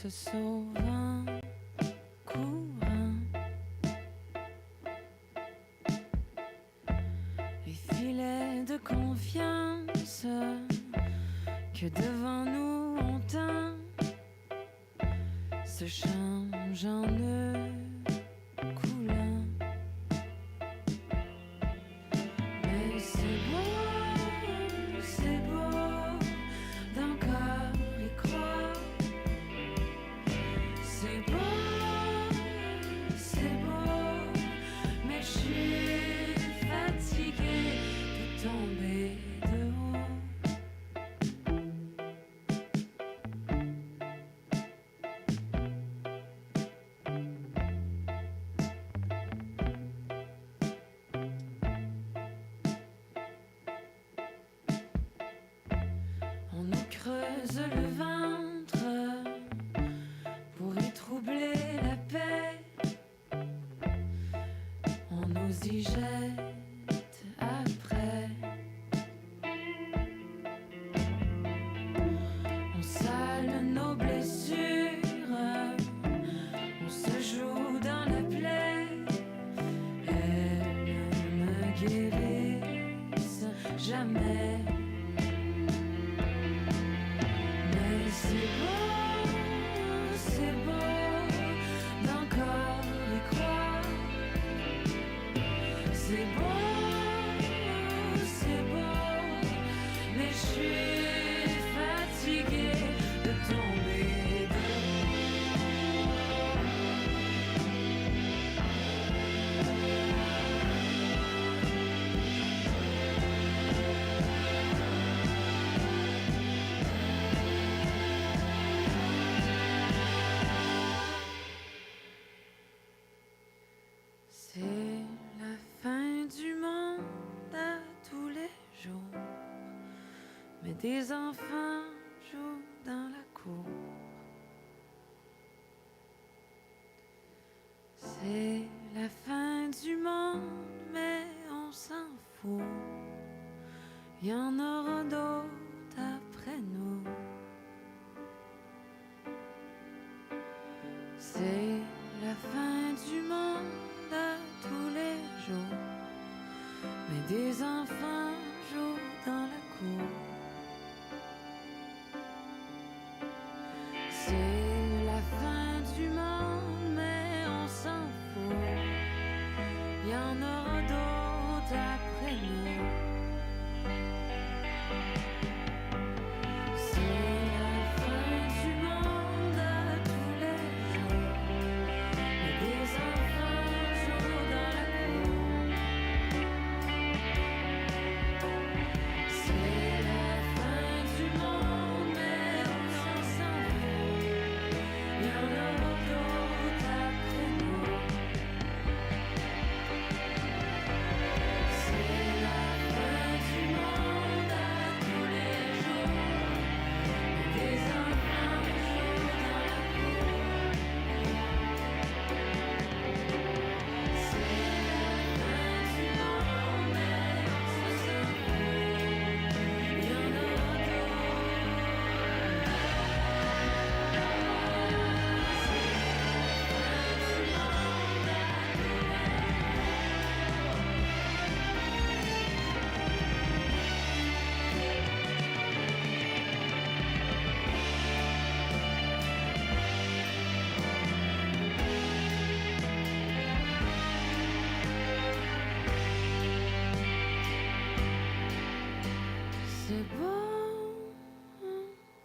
se sauvant, courant. Les filets de confiance que devant nous on tend se changent en nœuds coulants. Mais c'est beau d'encore y croire. C'est beau, mais je suis fatiguée de tomber de haut. On nous creuse le ventre pour y troubler la paix. On nous y jette après. On sale nos blessures, on se joue dans la plaie. Elles ne guérissent jamais. Mais c'est beau d'encore y croire. C'est beau, mais je suis fatiguée de tomber de C'est la fin du monde à tous les jours, mais des enfants jouent dans la cour. C'est la fin du monde, mais on s'en fout. Il y en aura d'autres après nous. C'est la fin du monde à tous les jours, mais des enfants jouent dans la cour. C'est la fin du monde, mais on s'en fout. Il y en aura d'autres après nous. C'est la fin du monde à tous les jours, mais des enfants jouent dans la cour. C'est la fin du monde, mais on s'en fout. Il y en aura d'autres après nous. C'est la fin du monde à tous les jours, mais des enfants jouent dans la cour. C'est la fin du monde, mais on s'en fout. Il y en aura d'autres. C'est la fin du monde à tous les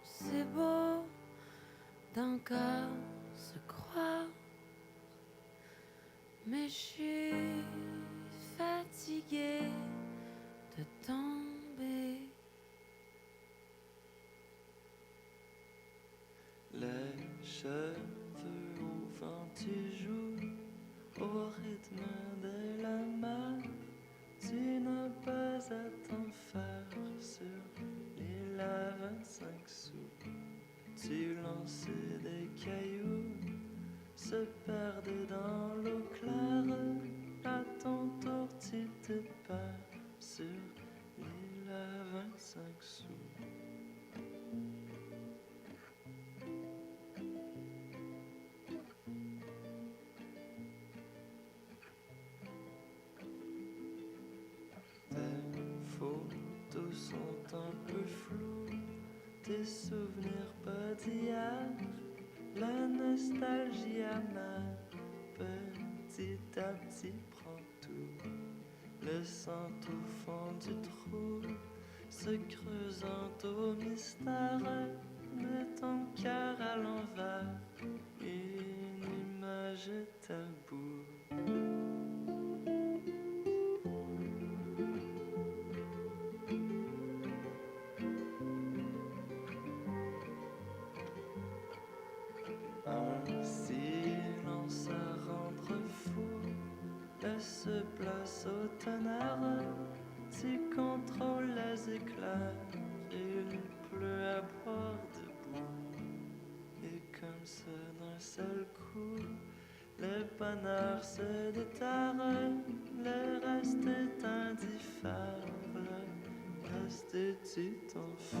C'est beau d'encore se croire, mais je suis fatiguée de tomber. Les cheveux au vent tu joues au rythme de la mer. Tu n'as pas à t'en faire sur l'île à 25 sous. Tu lances des cailloux, se perdent dans l'eau claire. À ton tour tu te perds sur l'île à 25 sous. des souvenirs pas d'hier, la nostalgie amère, petit à petit prend tout, laissant au fond du trou, se creusant au mystère de ton cœur à l'envers, une image taboue. Un silence à rendre fou laisse place au tonnerre, tu contrôles les éclairs, il pleut à boire debout, et comme ça d'un seul coup, le bonheur se déterre, le reste est indifférent, reste tu t'en fous.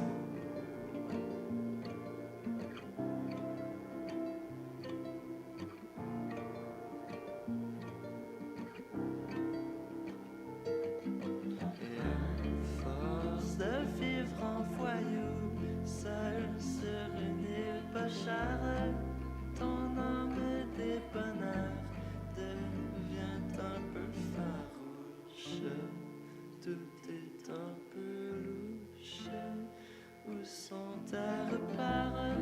Ton âme des bonheurs devient un peu farouche, tout est un peu louche, où sont tes repères,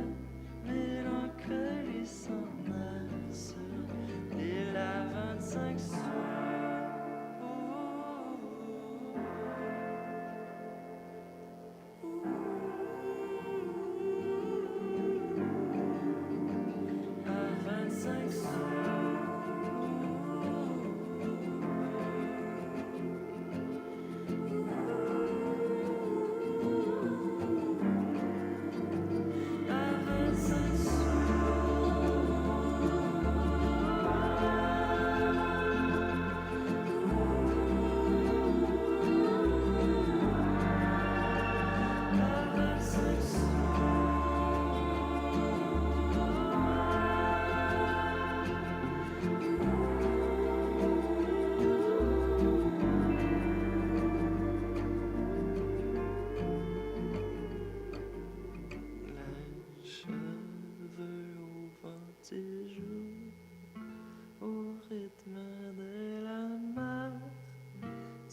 mélancolie s'en a sur l'île à 25 sous.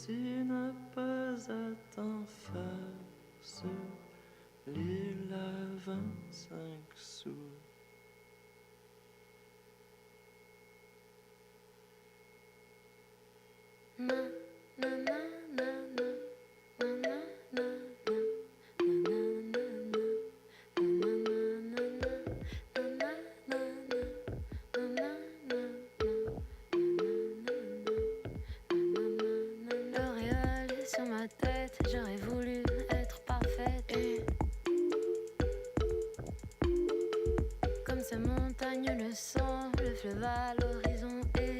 Tu n'as pas à t'en faire sur l'île à 25 sous. Na, na, na, na, na, na, na, na. J'aurais voulu être parfaite et comme ces montagnes le sang, le fleuve à l'horizon et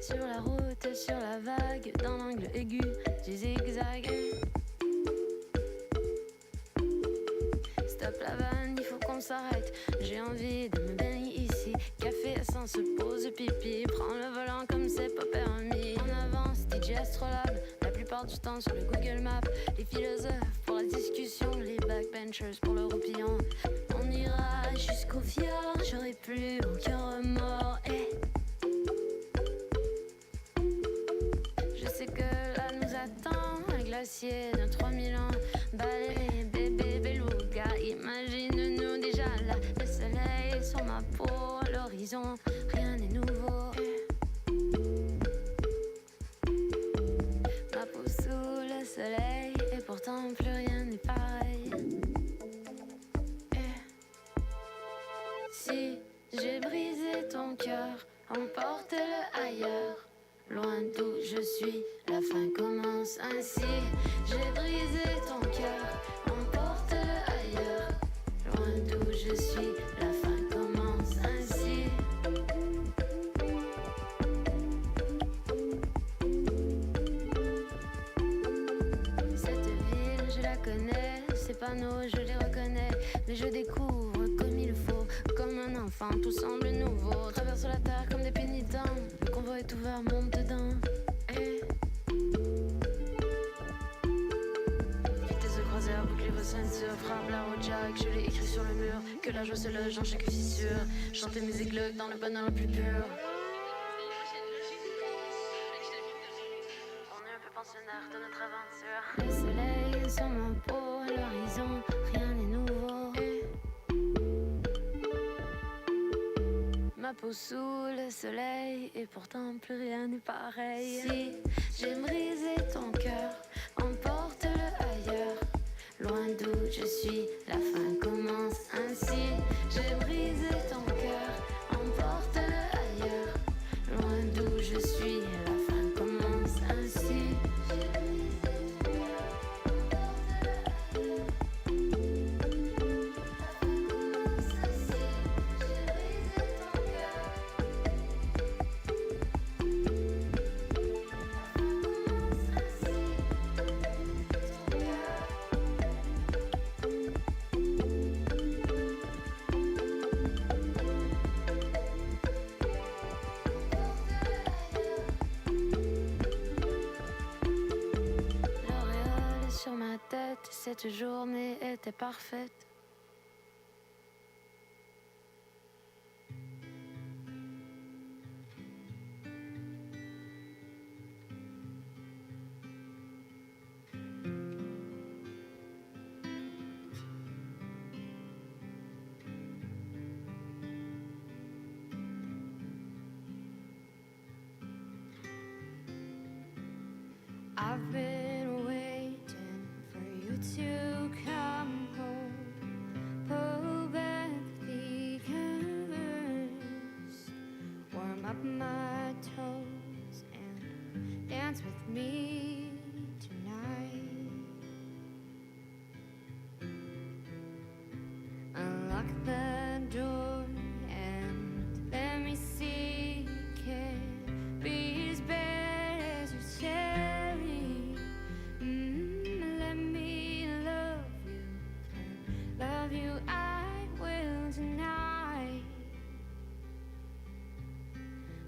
sur la route, sur la vague, dans l'angle aigu du zigzag. Stop la vanne, il faut qu'on s'arrête. J'ai envie de me baigner ici. Café sans se pose pipi. Prends le volant comme c'est pas permis. En avance, DJ astrolabe. La plupart du temps sur le Google Maps. Les philosophes pour la discussion. Les backbenchers pour le roupillon. On ira jusqu'au fjord. J'aurai plus aucun remords. Et je sais que là nous attend un glacier de 3000 ans. Balai, bébé, beluga. Imagine-nous déjà là. Le soleil sur ma peau. L'horizon, rien n'est nouveau. Ma peau sous le soleil, et pourtant plus rien n'est pareil. Si j'ai brisé ton cœur, emporte-le ailleurs. Loin d'où je suis, la fin commence ainsi. J'ai brisé ton cœur, emporte-le ailleurs. Loin d'où je suis, la fin commence ainsi. Cette ville, je la connais, ces panneaux, je les reconnais. Mais je découvre comme il faut, comme un enfant, tout semble nouveau. Traverse la terre comme des pénitents, le convoi est ouvert, monte dedans. Et ceinture, frappe la au jack, je l'ai écrit sur le mur. Que la joie se loge dans chaque fissure. Chanter mes églogues dans le bonheur le plus pur. On est un peu pensionnaire de notre aventure. Le soleil est sur ma peau, à l'horizon, rien n'est nouveau. Ma peau sous le soleil, et pourtant plus rien n'est pareil. Si j'ai brisé ton cœur, emporte-le ailleurs. Loin d'où je suis, la fin commence ainsi. J'ai brisé ton cœur, emporte-le ailleurs. Loin d'où je suis, la fin commence ainsi. Sur ma tête, cette journée était parfaite. I've been waiting for you to come home. Pull back the covers, warm up my toes, and dance with me tonight. Unlock the door and let me see. Can be as bad as you tell me. Let me love you I will tonight.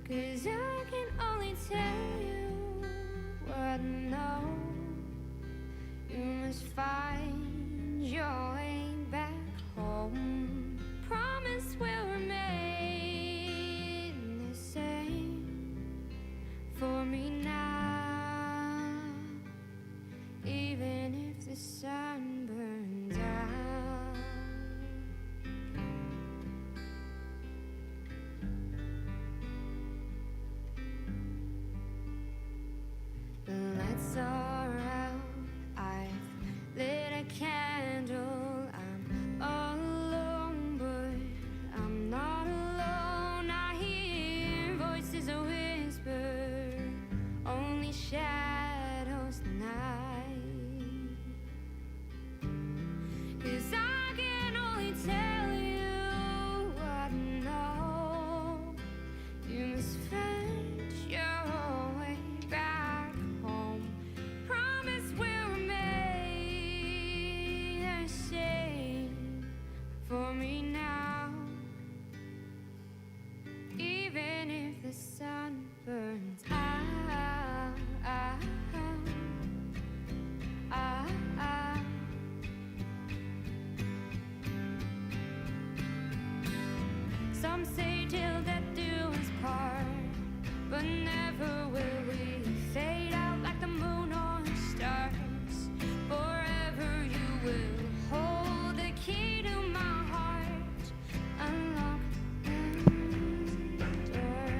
'Cause I can only tell you what I know. You must find your way back home. Promise will remain the same for me now, even if the sun burns out. The lights are out, I've lit a candle. I'm all alone, but I'm not alone. I hear voices whisper, only shadows tonight. 'Cause I can only tell you what I know. You must find your way back home. Promise will remain the same for me now, even if the sun burns out. Some say till death do us part, but never will we fade out like the moon or stars. Forever you will hold the key to my heart. Unlock the door.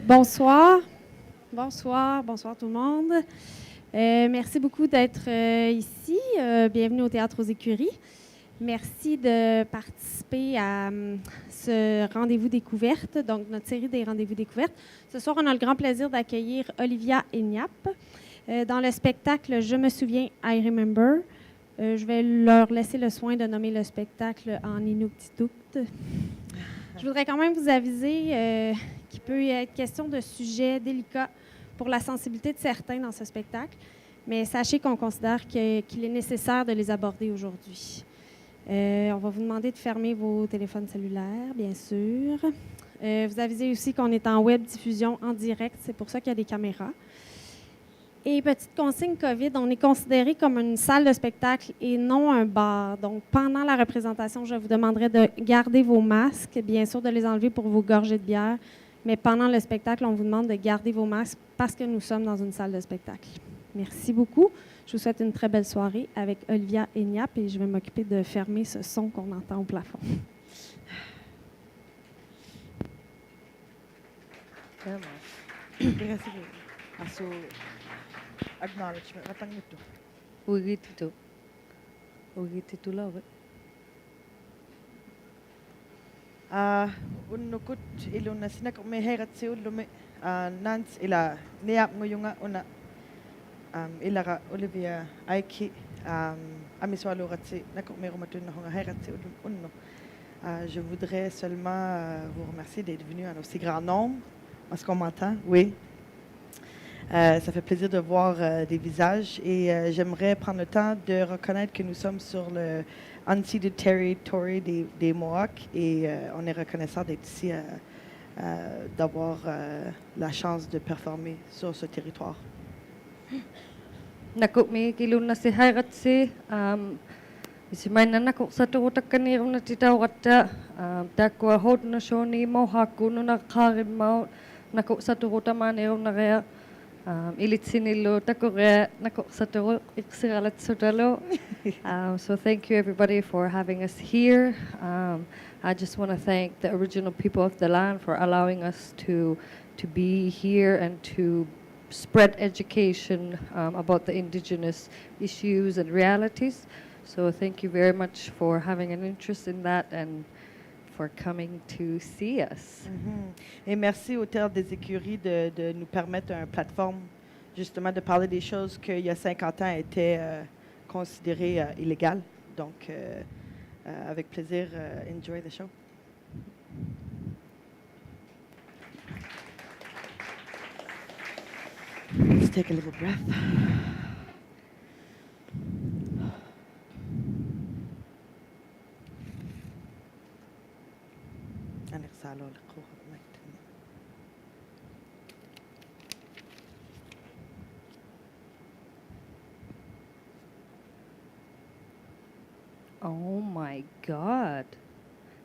Bonsoir. Bonsoir tout le monde. Merci beaucoup d'être ici. Bienvenue au Théâtre aux Écuries. Merci de participer à ce rendez-vous découverte, donc notre série des rendez-vous découvertes. Ce soir, on a le grand plaisir d'accueillir Olivia et Niap dans le spectacle « Je me souviens, I remember ». Je vais leur laisser le soin de nommer le spectacle en inuites. Je voudrais quand même vous aviser qu'il peut y être question de sujets délicats pour la sensibilité de certains dans ce spectacle, mais sachez qu'on considère qu'il est nécessaire de les aborder aujourd'hui. On va vous demander de fermer vos téléphones cellulaires, bien sûr. Vous avisez aussi qu'on est en web diffusion en direct, c'est pour ça qu'il y a des caméras. Et petite consigne COVID, on est considéré comme une salle de spectacle et non un bar. Donc, pendant la représentation, je vous demanderai de garder vos masques, bien sûr de les enlever pour vos gorgées de bière, mais pendant le spectacle, on vous demande de garder vos masques parce que nous sommes dans une salle de spectacle. Merci beaucoup. Je vous souhaite une très belle soirée avec Olivia et Niap et je vais m'occuper de fermer ce son qu'on entend au plafond. Acknowledgement. Matang ito. Ugit ito. Ugit ito lang. Unukut ilun na sinak umiherat si ulume nans ila Niap nguyunga una ila ka Olivia Ikey amiswalo ratsi nakok mero matun na honga herat si ulun unno. Je voudrais seulement vous remercier d'être venu en aussi grand nombre. Est-ce qu'on m'entend? Oui. Ça fait plaisir de voir des visages et j'aimerais prendre le temps de reconnaître que nous sommes sur le unceded territory des Mohawks et on est reconnaissant d'être ici, d'avoir la chance de performer sur ce territoire. Nakuk mi kilun na si hayrat si isi mainan nakuk satu utakani na titawata takwa hot na shoni Mohawk no na karim mau nakuk satu utamani na kaya ilitsinilo takore nakuk satu iksiralat sutalo. So thank you everybody for having us here. I just want to thank the original people of the land for allowing us to be here and to spread education about the indigenous issues and realities. So thank you very much for having an interest in that and for coming to see us. Et merci au Théâtre des Écuries de nous permettre une plateforme justement de parler des choses qu'il y a 50 ans étaient considérées illégales. Donc, avec plaisir, enjoy the show. Let's take a little breath. Oh my God.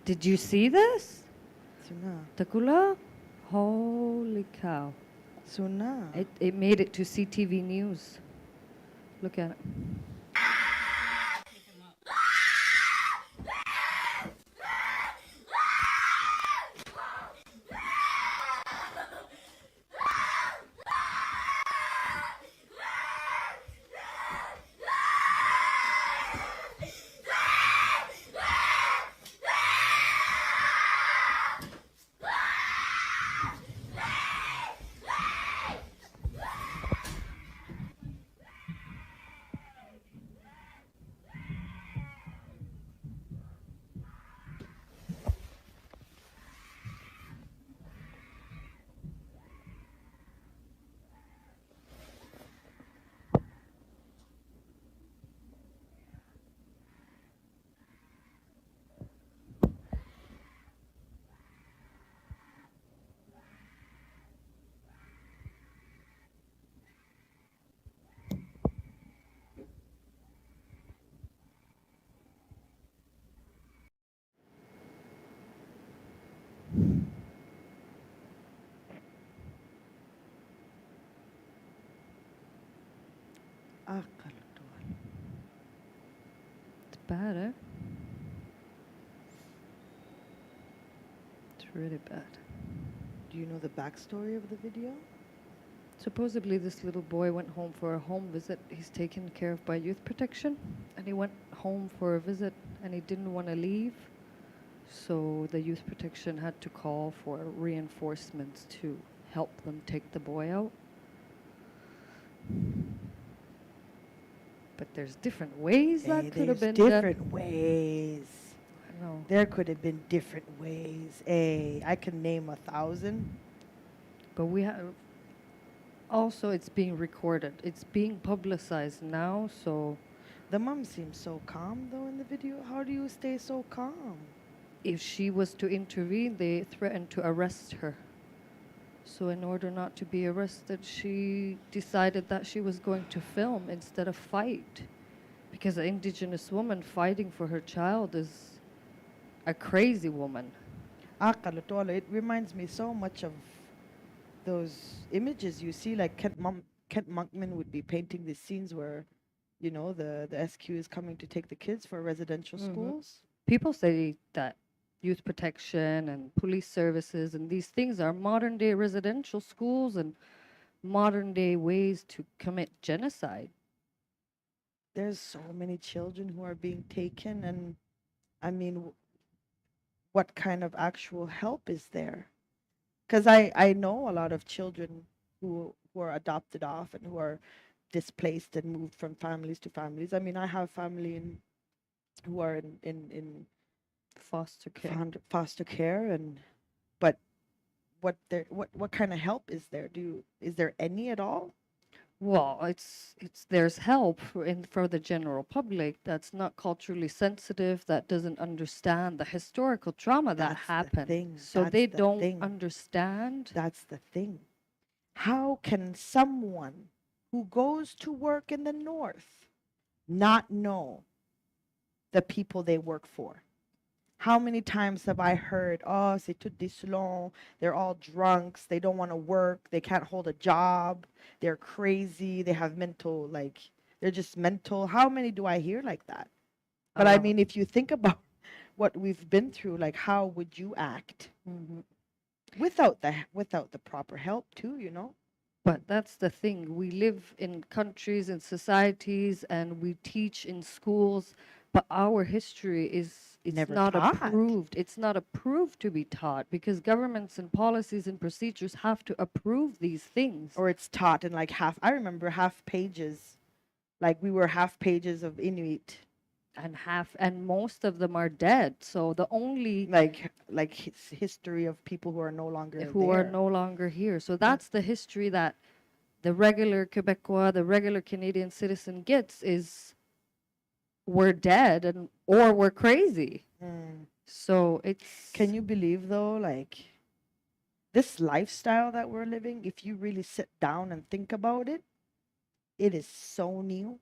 Did you see this? Takula? Holy cow. It made it to CTV News. Look at it. It's bad, eh? It's really bad. Do you know the backstory of the video? Supposedly, this little boy went home for a home visit. He's taken care of by youth protection, and he went home for a visit, and he didn't want to leave. So the youth protection had to call for reinforcements to help them take the boy out. But there's different ways that could have been done. different ways. I know. There could have been different ways. I can name 1,000. But we have also, it's being recorded. It's being publicized now, so The mom seems so calm though in the video. How do you stay so calm? if she was to intervene, they threatened to arrest her. So in order not to be arrested, she decided that she was going to film instead of fight. Because an indigenous woman fighting for her child is a crazy woman. Akalotolo, it reminds me so much of those images you see, like Kent Monkman would be painting these scenes where, you know, the SQ is coming to take the kids for residential schools. People say that youth protection and police services and these things are modern day residential schools and modern day ways to commit genocide. There's so many children who are being taken, and I mean, what kind of actual help is there? Because I know a lot of children who are adopted off and who are displaced and moved from families to families. I mean, I have family who are in Foster care. foster care, and but what kind of help is there? Is there any at all? Well, there's help for the general public that's not culturally sensitive, that doesn't understand the historical trauma that That's the happened. thing. So That's they the don't thing. understand. That's the thing. How can someone who goes to work in the north not know the people they work for? How many times have I heard, oh, c'est tout this long, they're all drunks, they don't want to work, they can't hold a job, they're crazy, they have mental, like, they're just mental. How many do I hear like that? But I mean, if you think about what we've been through, like, how would you act without the proper help too, you know? But that's the thing. We live in countries and societies and we teach in schools, but our history it's Never not taught. approved. It's not approved to be taught because governments and policies and procedures have to approve these things. Or it's taught in like I remember half pages, like we were half pages of Inuit. And most of them are dead. So the only Like history of people who are no longer who are no longer here. So that's the history that the regular Québécois, the regular Canadian citizen gets is we're dead or we're crazy. So it's... Can you believe though, like this lifestyle that we're living, if you really sit down and think about it, it is so new.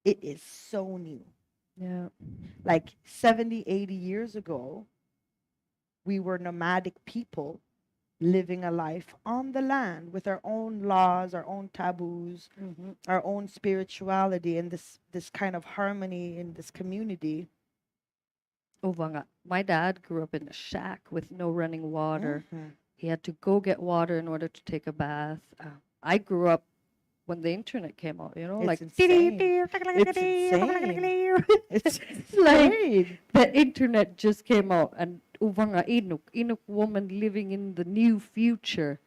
It is so new. Yeah. Like 70, 80 years ago, we were nomadic people living a life on the land with our own laws, our own taboos, our own spirituality, and this kind of harmony in this community. Aullayivunga. My dad grew up in a shack with no running water. He had to go get water in order to take a bath. I grew up when the internet came out, you know, It's like insane. It's insane. It's like the internet just came out, and Aullayivunga Inuk woman living in the new future,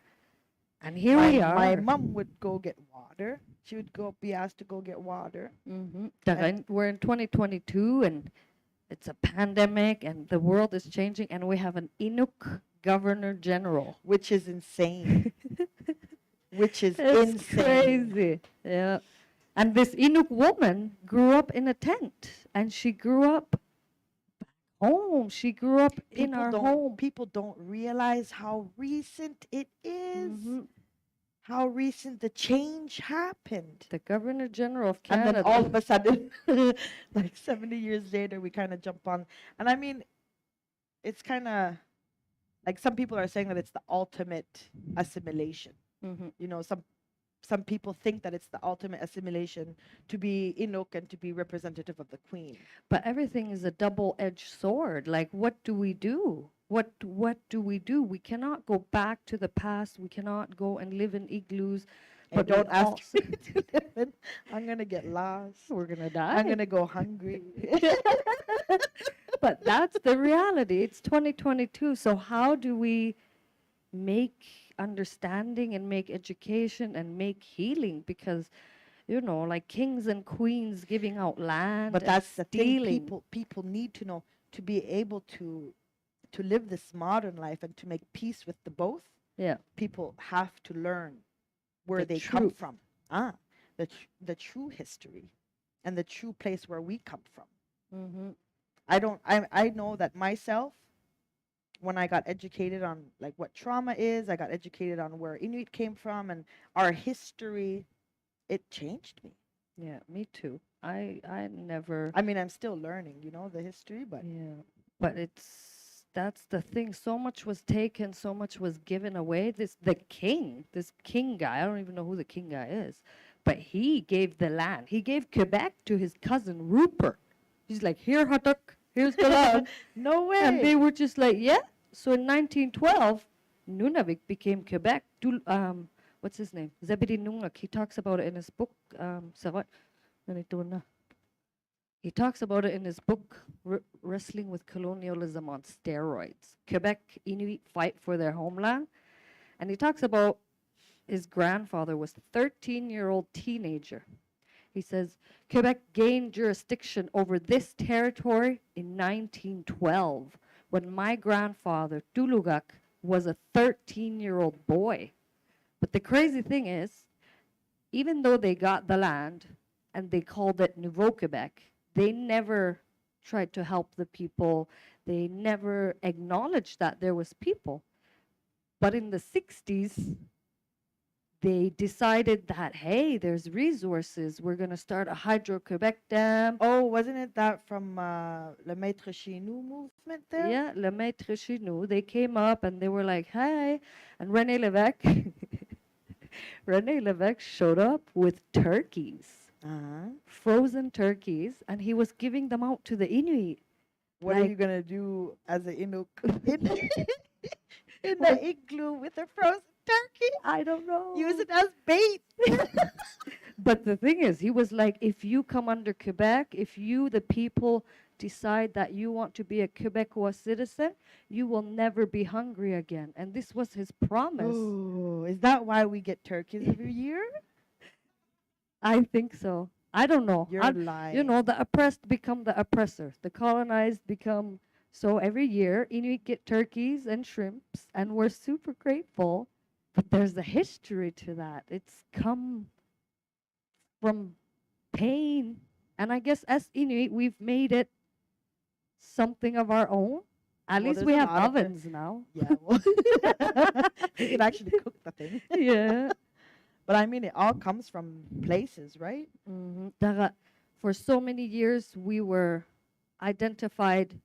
and here we are. My mom would go get water. She would be asked to go get water. We're in 2022, and it's a pandemic, and the world is changing, and we have an Inuk governor general, which is insane. Which is it's insane. crazy. Yeah. And this Inuk woman grew up in a tent, and she grew up back home. She grew up in our home. People don't realize how recent it is. How recent the change happened. The Governor General of Canada. And then all of a sudden, like 70 years later, we kind of jump on. And I mean, it's kind of like some people are saying that it's the ultimate assimilation. You know, some people think that it's the ultimate assimilation to be Inuk and to be representative of the Queen. But everything is a double-edged sword. Like, what do we do? What do? We cannot go back to the past. We cannot go and live in igloos. And But we don't ask also- me to live in. I'm gonna get lost. We're gonna die. I'm gonna go hungry. But that's the reality. It's 2022. So how do we make understanding and make education and make healing? Because, like kings and queens giving out land. But and that's the thing. stealing. People need to know, to be able to live this modern life and to make peace with the both. Yeah. People have to learn where The they come truth. from. The true history and the true place where we come from. Mm-hmm. I know that myself, when I got educated on like what trauma is, I got educated on where Inuit came from and our history, it changed me. Yeah, me too. I never. I mean, I'm still learning, the history, but Yeah, but that's the thing. So much was taken, so much was given away. This king guy. I don't even know who the king guy is, but he gave the land. He gave Quebec to his cousin Rupert. He's like, here, Hatuk, here's the land. no way. And they were just like, yeah. So in 1912, Nunavik became Quebec. What's his name? Zebedee Nungac. He talks about it in his book. Sarat. He talks about it in his book, Wrestling with Colonialism on Steroids. Quebec Inuit fight for their homeland. And he talks about his grandfather was a 13-year-old teenager. He says, Quebec gained jurisdiction over this territory in 1912, when my grandfather, Tulugak, was a 13-year-old boy. But the crazy thing is, even though they got the land and they called it Nouveau Quebec, they never tried to help the people. They never acknowledged that there was people. But in the 60s, they decided that, hey, there's resources. We're going to start a Hydro-Quebec dam. Oh, wasn't it that from Le Maître Chez Nous movement there? Yeah, Le Maître Chez Nous. They came up and they were like, hey. And René Lévesque, René Lévesque showed up with turkeys. Frozen turkeys, and he was giving them out to the Inuit. What are you gonna do as an Inuk in the igloo with a frozen turkey? I don't know. Use it as bait. But the thing is, he was like, if you come under Quebec, if you, the people, decide that you want to be a Quebecois citizen, you will never be hungry again. And this was his promise. Oh, is that why we get turkeys every year? I think so. I don't know. You're lying. The oppressed become the oppressor. The colonized become. So every year, Inuit get turkeys and shrimps, and we're super grateful. But there's a history to that. It's come from pain. And I guess as Inuit, we've made it something of our own. At least we have ovens now. Yeah. Well, you can actually cook the thing. Yeah. But I mean, it all comes from places, right? Mm-hmm. For so many years, we were identified.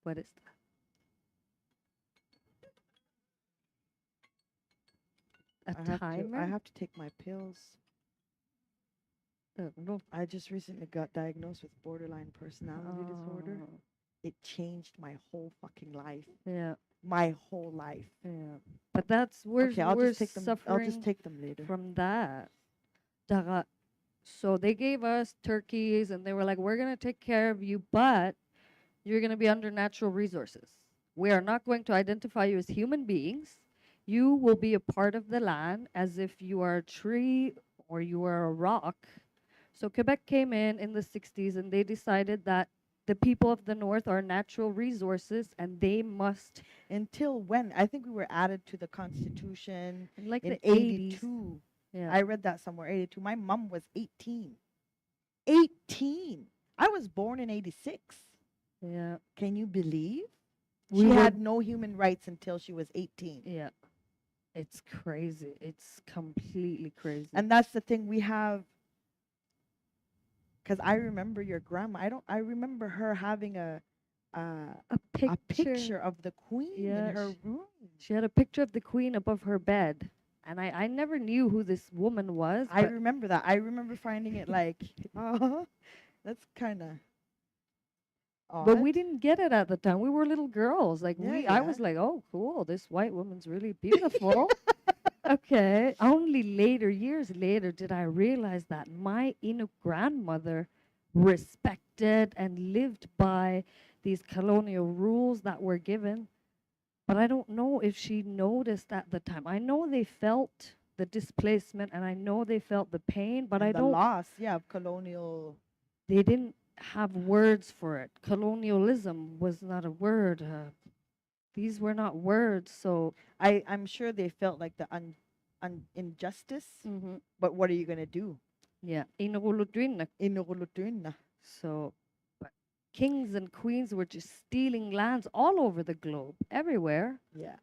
What is that? A timer? I have to take my pills. No. I just recently got diagnosed with borderline personality disorder. It changed my whole fucking life. Yeah. My whole life. Yeah. But we're I'll just take them. suffering I'll just take them later. from that. So they gave us turkeys and they were like, we're going to take care of you, but you're going to be under natural resources. We are not going to identify you as human beings. You will be a part of the land as if you are a tree or you are a rock. So Quebec came in the 60s and they decided that the people of the North are natural resources and they must. Until when? I think we were added to the Constitution In like in the 80s. 82. Yeah. I read that somewhere, 82. My mom was 18. 18. I was born in 86. Yeah. Can you believe? We She were- had no human rights until she was 18. Yeah. It's crazy. It's completely crazy. And that's the thing we have. Because I remember your grandma. I remember her having a picture of the queen Yeah, in her room. She had a picture of the queen above her bed. And I never knew who this woman was. I but remember that. I remember finding it like, oh, that's kind of. But we Odd. didn't get it at the time. We were little girls. Like I was Yeah. like, oh, cool. This white woman's really beautiful. Okay. Only later, years later, did I realize that my Inuk grandmother respected and lived by these colonial rules that were given. But I don't know if she noticed at the time. I know they felt the displacement and I know they felt the pain, but And I the don't, loss, of colonial. they didn't have words for it. Colonialism was not a word. These were not words. So, I'm sure they felt like the injustice, but what are you gonna do? yeah. Inugulutuin. Inurulutuin. So, but kings and queens were just stealing lands all over the globe, everywhere. Yeah.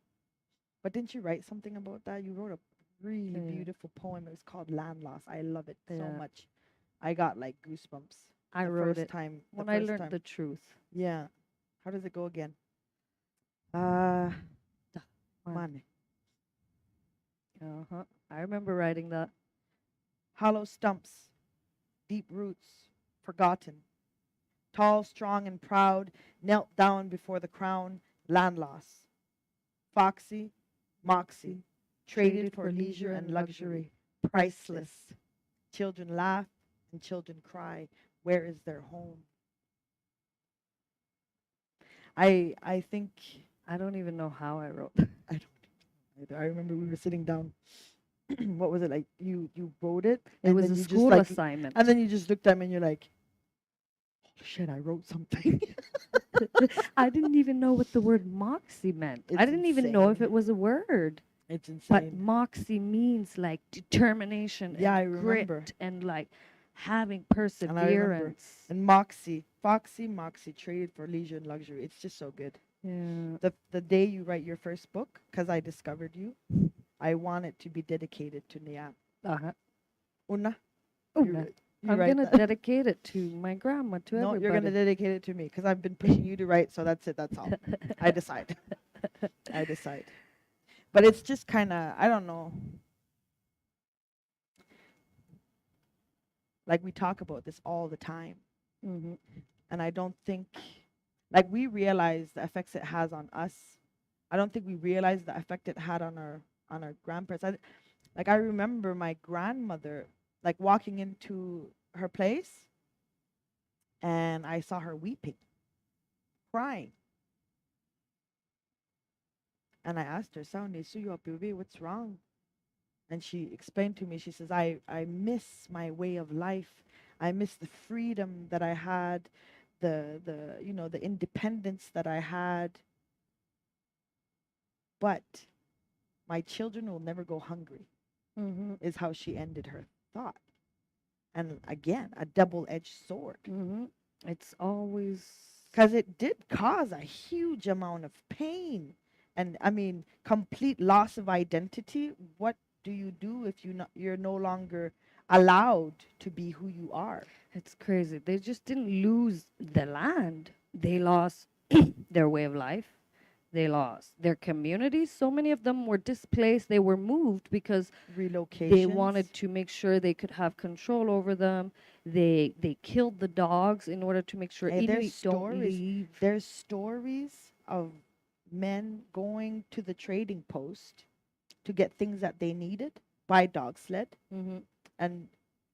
But didn't you write something about that? You wrote a really Yeah. beautiful poem. It was called Land Loss. I love it so Yeah. much. I got like goosebumps. I the wrote first it time. when the I first learned time. the truth. Yeah. How does it go again? Man. Man. Uh-huh. I remember writing that. Hollow stumps, deep roots, forgotten. Tall, strong, and proud, knelt down before the crown, land loss. Foxy, moxie, traded for leisure and luxury, priceless. Children laugh and children cry. Where is their home? I think I don't even know how I wrote. I don't either. I remember we were sitting down. What was it like? You wrote it. It was then a you just, school like, assignment. and then you just looked at me and you're like, "Oh shit, I wrote something." I didn't even know what the word moxie meant. It's I didn't even know if insane. it was a word. It's But insane. moxie means like determination Yeah, I and remember. grit and like having And I remember. perseverance. And moxie, foxy, moxie, traded for leisure and luxury. It's just so good. Yeah. The day you write your first book, because I discovered you, I want it to be dedicated to Niap. Uh-huh. Una. Oh, You no. write- you I'm write going to that. dedicate it to my grandma, to No, everybody. you're gonna dedicate it to me because I've been pushing you to write. So that's it. That's all. I decide. I decide. But it's just kind of, I don't know. Like we talk about this all the time, Mm-hmm. and I don't think, like we realize the effects it has on us. I don't think we realize the effect it had on our grandparents. I remember my grandmother like walking into her place, and I saw her weeping, crying. And I asked her, "Sound suyo baby, what's wrong?" And she explained to me, she says, I miss my way of life. I miss the freedom that I had, the independence that I had. But my children will never go hungry, Mm-hmm. is how she ended her thought. And again, a double-edged sword. Mm-hmm. It's always Because it did cause a huge amount of pain. And I mean, complete loss of identity. What do you do if you're no longer allowed to be who you are? It's crazy. They just didn't lose the land. They lost their way of life. They lost their communities. So many of them were displaced. They were moved because Relocation. they wanted to make sure they could have control over them. They killed the dogs in order to make sure Hey, there's Inuit don't stories. leave. There's stories of men going to the trading post to get things that they needed by dog sled. Mm-hmm. And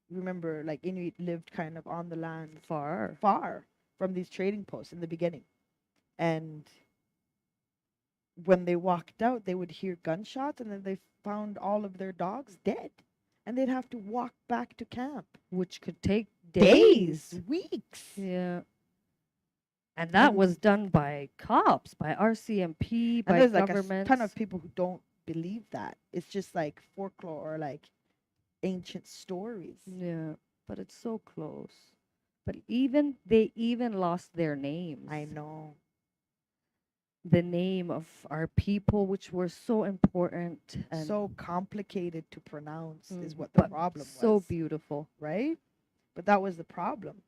remember, like Inuit lived kind of on the land Far. far from these trading posts in the beginning. And when they walked out, they would hear gunshots, and then they found all of their dogs dead. And they'd have to walk back to camp. Which could take days. Weeks. Yeah. And that And- was done by cops, by RCMP, by And there's like governments. a ton of people who don't believe that. It's just like folklore or like ancient stories. Yeah, but it's so close. But they even lost their names. I know. The name of our people, which were so important and So complicated to pronounce is Mhm. what the but problem so was. beautiful. Right? But that was the problem.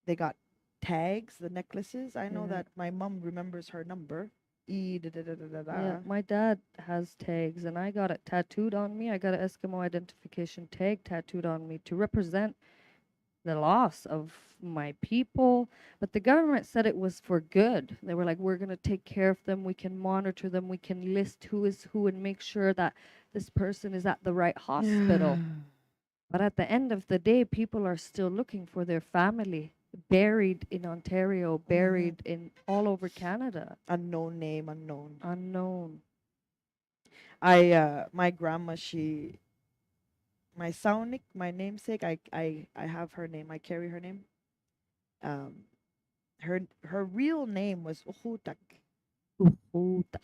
They got tags, the necklaces. I know Yeah. that my mom remembers her number. Da, da, da, da, da, da. Yeah, my dad has tags, and I got it tattooed on me. I got an Eskimo identification tag tattooed on me to represent the loss of my people. But the government said it was for good. They were like, we're going to take care of them. We can monitor them. We can list who is who and make sure that this person is at the right hospital. But at the end of the day, people are still looking for their family buried in Ontario, buried in all over Canada. Unknown name, unknown. Unknown. My grandma, my saunik, my namesake, I have her name. I carry her name. Her real name was Uhutak. Uhuta.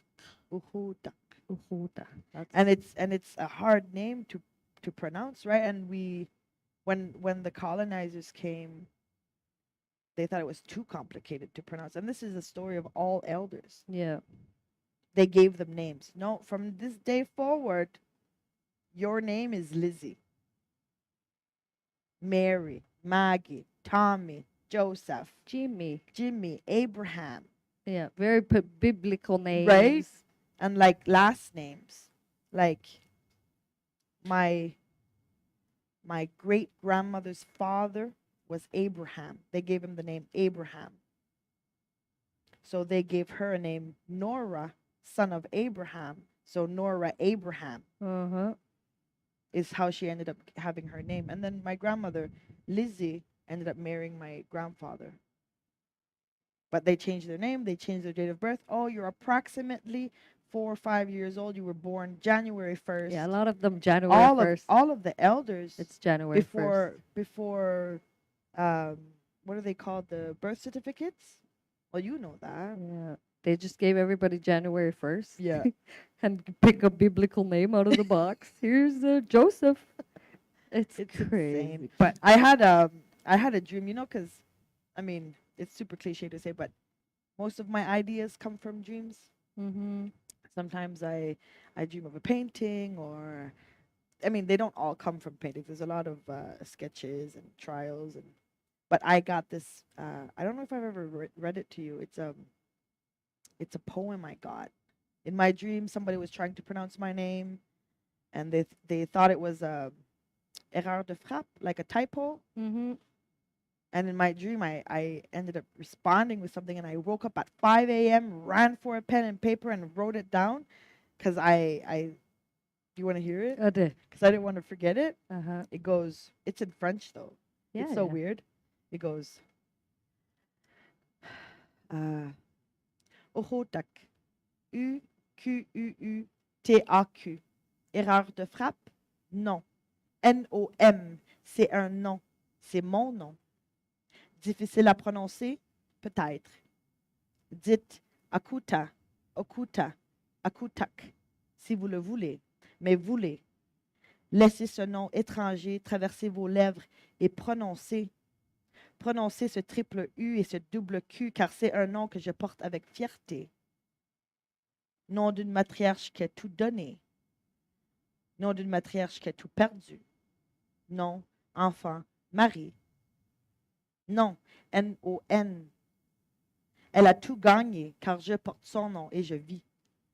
Uhutak. Uhuta. And it's a hard name to pronounce, right? And when the colonizers came, they thought it was too complicated to pronounce. And this is the story of all elders. Yeah. They gave them names. No, from this day forward, your name is Lizzie, Mary, Maggie, Tommy, Joseph, Jimmy. Abraham. Yeah, very biblical names. Right? And like last names. Like my great grandmother's father was Abraham. They gave him the name Abraham. So they gave her a name Nora, son of Abraham. So Nora Abraham is how she ended up having her name. And then my grandmother, Lizzie, ended up marrying my grandfather. But they changed their name. They changed their date of birth. Oh, you're approximately 4 or 5 years old. You were born January 1st. Yeah, a lot of them January 1st. All of the elders. It's January 1st. Before, what are they called? The birth certificates? Well, you know that. Yeah. They just gave everybody January 1st. Yeah. And pick a biblical name out of the box. Here's Joseph. It's crazy. Insane. But I had a dream, because, I mean, it's super cliche to say, but most of my ideas come from dreams. Mm-hmm. Sometimes I dream of a painting, or, I mean, they don't all come from paintings. There's a lot of sketches and trials, but I got this. I don't know if I've ever read it to you. It's a poem I got. In my dream, somebody was trying to pronounce my name, and they thought it was erreur de frappe, like a typo. Mm-hmm. And in my dream, I ended up responding with something, and I woke up at 5 a.m., ran for a pen and paper, and wrote it down, because you want to hear it? Because I didn't want to forget it. Uh-huh. It goes, it's in French, though. Yeah, it's so weird. It goes, Ohotak, U-Q-U-U-T-A-Q. Erreur de frappe? Non. N-O-M, c'est un nom. C'est mon nom. Difficile à prononcer? Peut-être. Dites Akuta, Okuta, Akutak, si vous le voulez. Mais voulez. Laissez ce nom étranger traverser vos lèvres et prononcez. Prononcez ce triple U et ce double Q, car c'est un nom que je porte avec fierté. Nom d'une matriarche qui a tout donné. Nom d'une matriarche qui a tout perdu. Non, enfant, Marie. Non, N-O-N. Elle a tout gagné, car je porte son nom et je vis.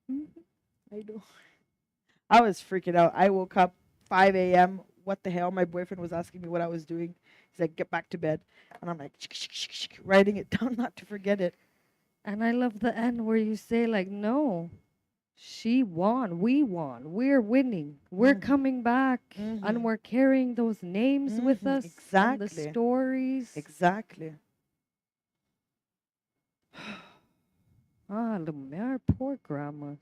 I know. I was freaking out. I woke up 5 a.m. What the hell? My boyfriend was asking me what I was doing. He's like, get back to bed. And I'm like, writing it down not to forget it. And I love the end where you say, like, no, she won. We won. We're winning. We're coming back. And we're carrying those names with us. Exactly. And the stories. Exactly. Our poor grandmas.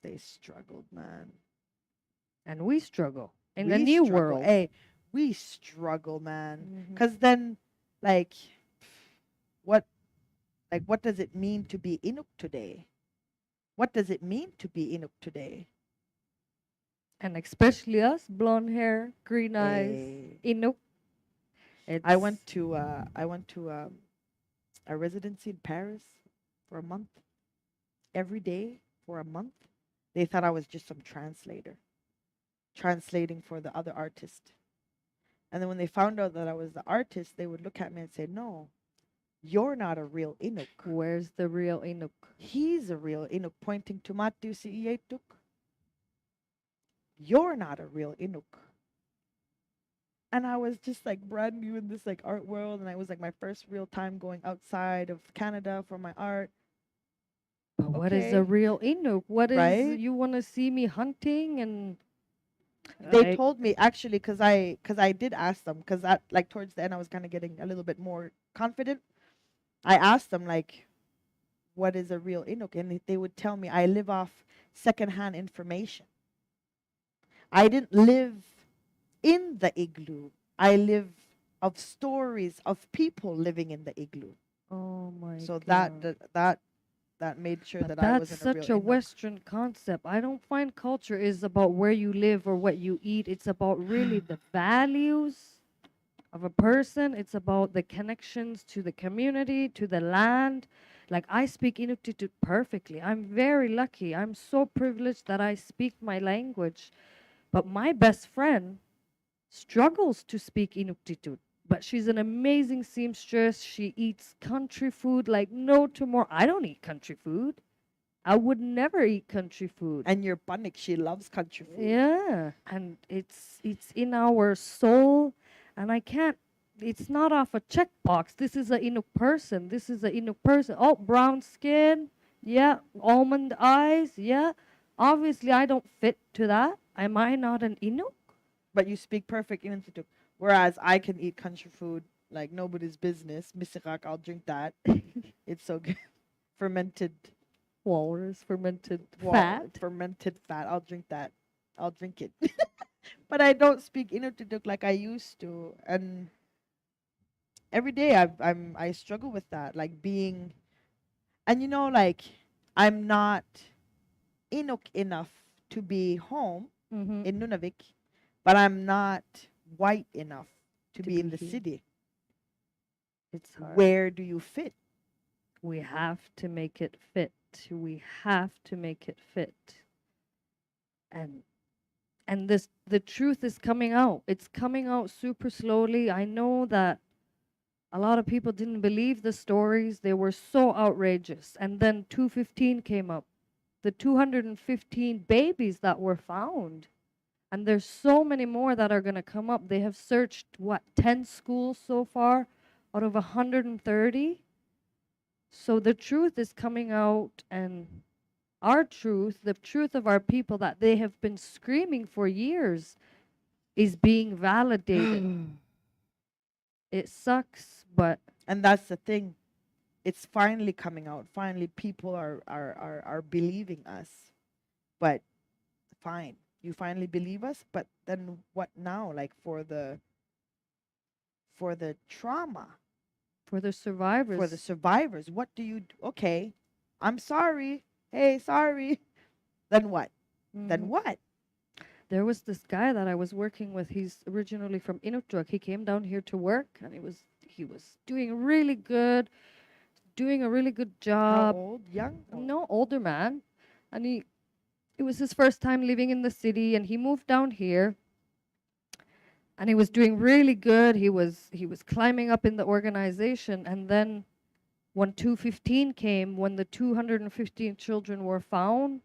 They struggled, man. And we struggle in We the new struggle. world. Hey, we struggle, man. Because then, what does it mean to be Inuk today? What does it mean to be Inuk today? And especially us, blonde hair, green eyes, Hey. Inuk. I went to a residency in Paris for a month. Every day for a month. They thought I was just some translator, translating for the other artist. And then when they found out that I was the artist, they would look at me and say, no, you're not a real Inuk. Where's the real Inuk? He's a real Inuk, pointing to Matu Siyetuk. You're not a real Inuk. And I was just like brand new in this like art world, and I was like my first real time going outside of Canada for my art. But what is a Okay. real Inuk? What is Right? you want to see me hunting and They like, told me actually because I did ask them because at like towards the end I was kind of getting a little bit more confident. I asked them like, what is a real Inuk, and they would tell me I live off secondhand information. I didn't live in the igloo. I live of stories of people living in the igloo. oh my So god. that made sure But that I that's wasn't a real such a Inuk. Western concept. I don't find culture is about where you live or what you eat. It's about really the values of a person. It's about the connections to the community, to the land. Like I speak Inuktitut perfectly. I'm very lucky. I'm so privileged that I speak my language. But my best friend struggles to speak Inuktitut. But she's an amazing seamstress. She eats country food like no tomorrow. I don't eat country food. I would never eat country food. And your panik, she loves country food. Yeah, and it's in our soul, and I can't. It's not off a checkbox. This is a Inuk person. This is a Inuk person. Oh, brown skin. Yeah, almond eyes. Yeah, obviously I don't fit to that. Am I not an Inuk? But you speak perfect Inuktitut. Whereas I can eat country food like nobody's business. Misirak, I'll drink that. It's so good. Fermented Walrus fermented fat. fat. Fermented fat. I'll drink that. I'll drink it. But I don't speak Inuktitut like I used to. And every day I struggle with that. Like being, and like I'm not Inuk enough to be home Mm-hmm. in Nunavik, but I'm not white enough to be in the here. city. It's hard. Where do you fit? We have to make it fit. We have to make it fit. And this the truth is coming out. It's coming out super slowly. I know that a lot of people didn't believe the stories. They were so outrageous. And then 215 came up. The 215 babies that were found. And there's so many more that are going to come up. They have searched, 10 schools so far out of 130? So the truth is coming out, and our truth, the truth of our people that they have been screaming for years, is being validated. It sucks, but And that's the thing. It's finally coming out. Finally, people are believing us. But fine, you finally believe us. But then what now? Like for the trauma, for the survivors, for the survivors, what do you? Okay, I'm sorry. Hey, sorry. Then what? Then what? There was this guy that I was working with. He's originally from Inuktitut. He came down here to work, and he was doing really good, doing a really good How job. old? Young? No, older man, and it was his first time living in the city, and he moved down here, and he was doing really good. He was climbing up in the organization, and then when 215 came, when the 215 children were found,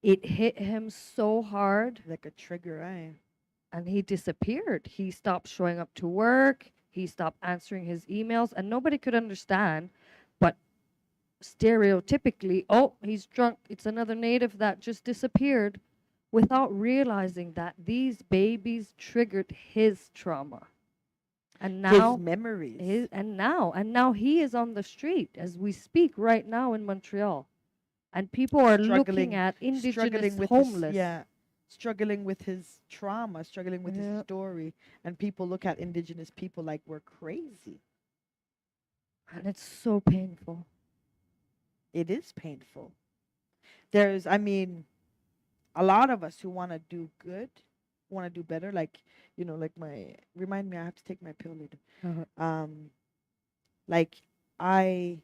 it hit him so hard. Like a trigger, eh? And he disappeared. He stopped showing up to work. He stopped answering his emails, and nobody could understand. But stereotypically, oh, he's drunk. It's another native that just disappeared, without realizing that these babies triggered his trauma. And now his memories. and now he is on the street as we speak right now in Montreal. And people are looking at indigenous homeless. Struggling with his trauma, struggling with his story. And people look at indigenous people like we're crazy. And it's so painful. It is painful. There's, a lot of us who want to do good, want to do better. Like, remind me, I have to take my pill later. Like, I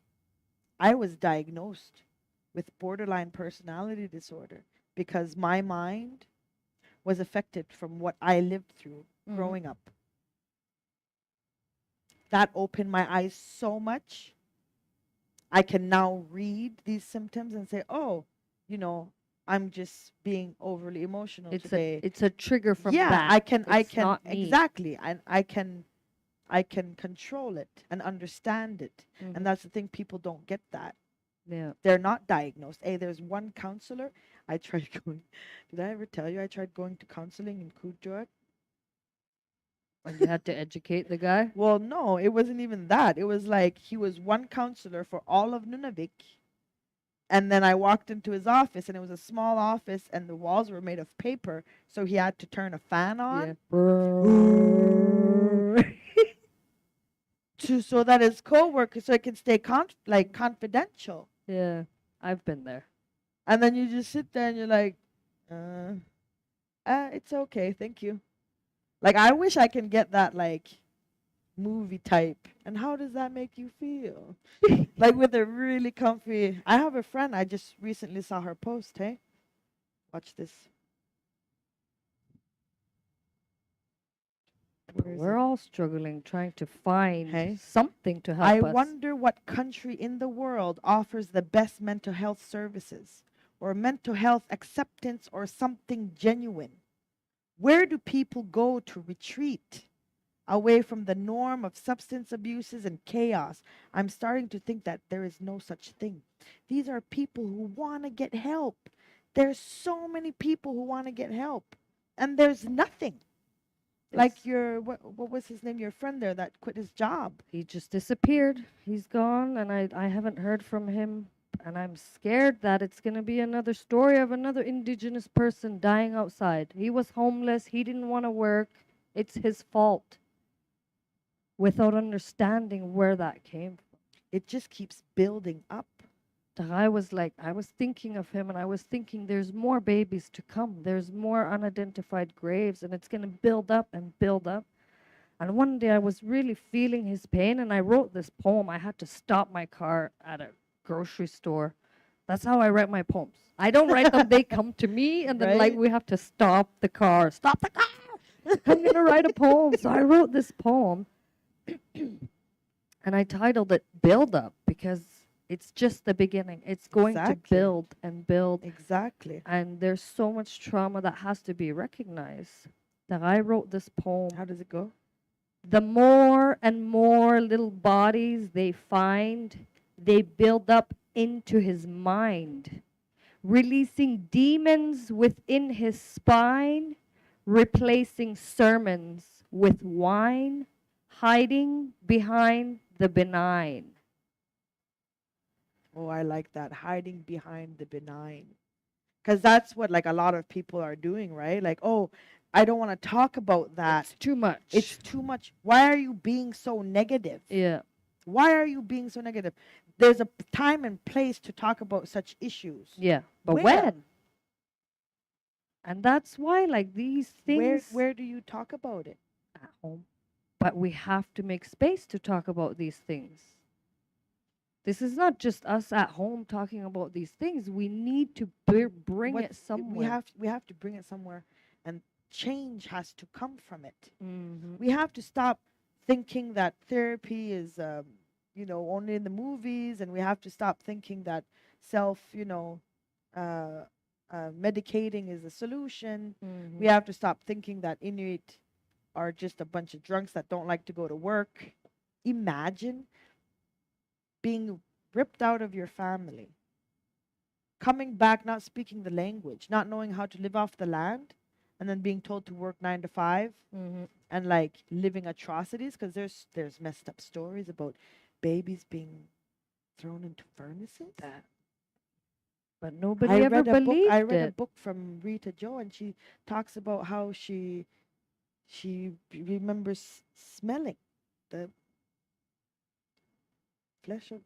was diagnosed with borderline personality disorder because my mind was affected from what I lived through growing up. That opened my eyes so much. I can now read these symptoms and say, oh, I'm just being overly emotional It's today. a trigger from Yeah, that. I can It's not me. exactly, and I can control it and understand it. Mhm. And that's the thing, people don't get that. Yeah. They're not diagnosed. There's one counselor I tried going. Did I ever tell you I tried going to counseling in Kuujjuaq? And you had to educate the guy. Well, no, it wasn't even that. It was like he was one counselor for all of Nunavik. And then I walked into his office, and it was a small office, and the walls were made of paper, so he had to turn a fan on so that his coworkers, so it can stay confidential. Yeah, I've been there. And then you just sit there and you're like, it's okay, thank you. Like, I wish I can get that, like, movie type. And how does that make you feel? Like, with a really comfy... I have a friend, I just recently saw her post, hey? Watch this. Where is We're it? all struggling, trying to find Hey? something to help I us. wonder what country in the world offers the best mental health services, or mental health acceptance, or something genuine. Where do people go to retreat away from the norm of substance abuses and chaos? I'm starting to think that there is no such thing. These are people who want to get help. There's so many people who want to get help, and there's nothing. Like what was his name? Your friend there that quit his job. He just disappeared. He's gone, and I haven't heard from him. And I'm scared that it's going to be another story of another Indigenous person dying outside. He was homeless. He didn't want to work. It's his fault. Without understanding where that came from. It just keeps building up. I was thinking of him, and I was thinking there's more babies to come. There's more unidentified graves, and it's going to build up and build up. And one day I was really feeling his pain, and I wrote this poem. I had to stop my car at a grocery store. That's how I write my poems. I don't write them. They come to me, and then Right? we have to stop the car. Stop the car! I'm going to write a poem. So I wrote this poem, and I titled it Build Up, because it's just the beginning. It's going to build and build. Exactly. And there's so much trauma that has to be recognized. That I wrote this poem. How does it go? The more and more little bodies they find, they build up into his mind, releasing demons within his spine, replacing sermons with wine, hiding behind the benign. Oh, I like that. Hiding behind the benign. Because that's what like a lot of people are doing, right? Like, oh, I don't want to talk about that. It's too much. It's too much. Why are you being so negative? Yeah. Why are you being so negative? There's a time and place to talk about such issues. Yeah. But Where? when? And that's why like these things Where do you talk about it? at home. But we have to make space to talk about these things. This is not just us at home talking about these things. We need to bring it somewhere. We have to bring it somewhere, and change has to come from it. Mhm. We have to stop thinking that therapy is, only in the movies, and we have to stop thinking that medicating is the solution. Mhm. We have to stop thinking that Inuit are just a bunch of drunks that don't like to go to work. Imagine being ripped out of your family, coming back not speaking the language, not knowing how to live off the land, and then being told to work 9 to 5 Mhm. and like living atrocities, because there's messed up stories about babies being thrown into furnaces. But nobody ever believed I read a it. book from Rita Jo, and she talks about how she remembers smelling the flesh of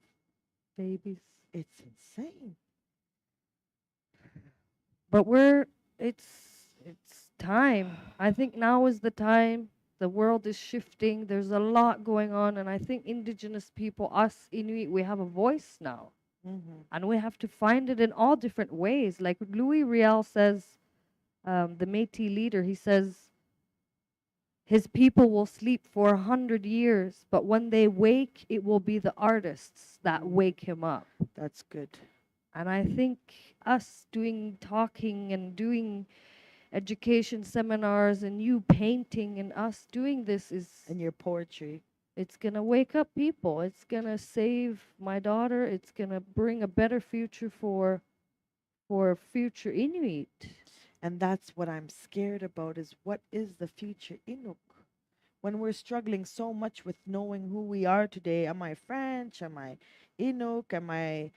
Babies. it's insane. But it's time. I think now is the time. The world is shifting. There's a lot going on, and I think Indigenous people, us Inuit, we have a voice now. Mm-hmm. And we have to find it in all different ways. Like Louis Riel says, the Métis leader, he says, his people will sleep for 100 years, but when they wake, it will be the artists that wake him up. That's good. And I think us doing talking and doing education seminars and you painting and us doing this And your poetry. it's going to wake up people. It's going to save my daughter. It's going to bring a better future for future Inuit. And that's what I'm scared about is what is the future Inuk? When we're struggling so much with knowing who we are today, am I French? Am I Inuk? Am I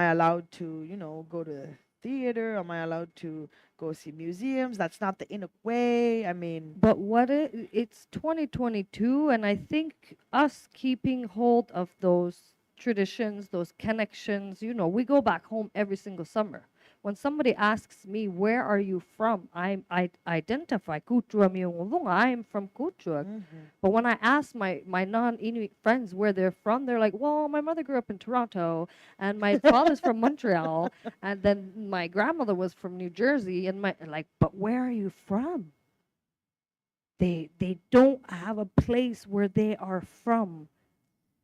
allowed to, go to the theater? Am I allowed to go see museums? That's not the Inuk way. I mean, But it's 2022, and I think us keeping hold of those traditions, those connections, we go back home every single summer. When somebody asks me, where are you from? I identify Aullayivunga. I'm from Kuchua. But when I ask my non-Inuit friends where they're from, they're like, well, my mother grew up in Toronto, and my father's from Montreal, and then my grandmother was from New Jersey, and but where are you from? They don't have a place where they are from.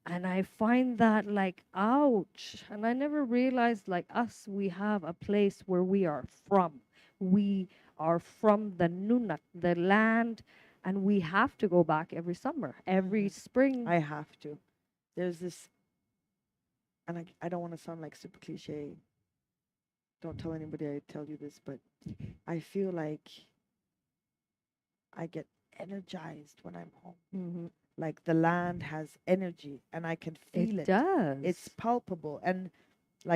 And I find that ouch. And I never realized us, we have a place where we are from. We are from the Nunat, the land, and we have to go back every summer, every spring. I have to. There's this, and I don't want to sound like super cliche. Don't tell anybody I tell you this, but I feel like I get energized when I'm home. Mm-hmm. Like the land has energy and I can feel it. It does. It's palpable and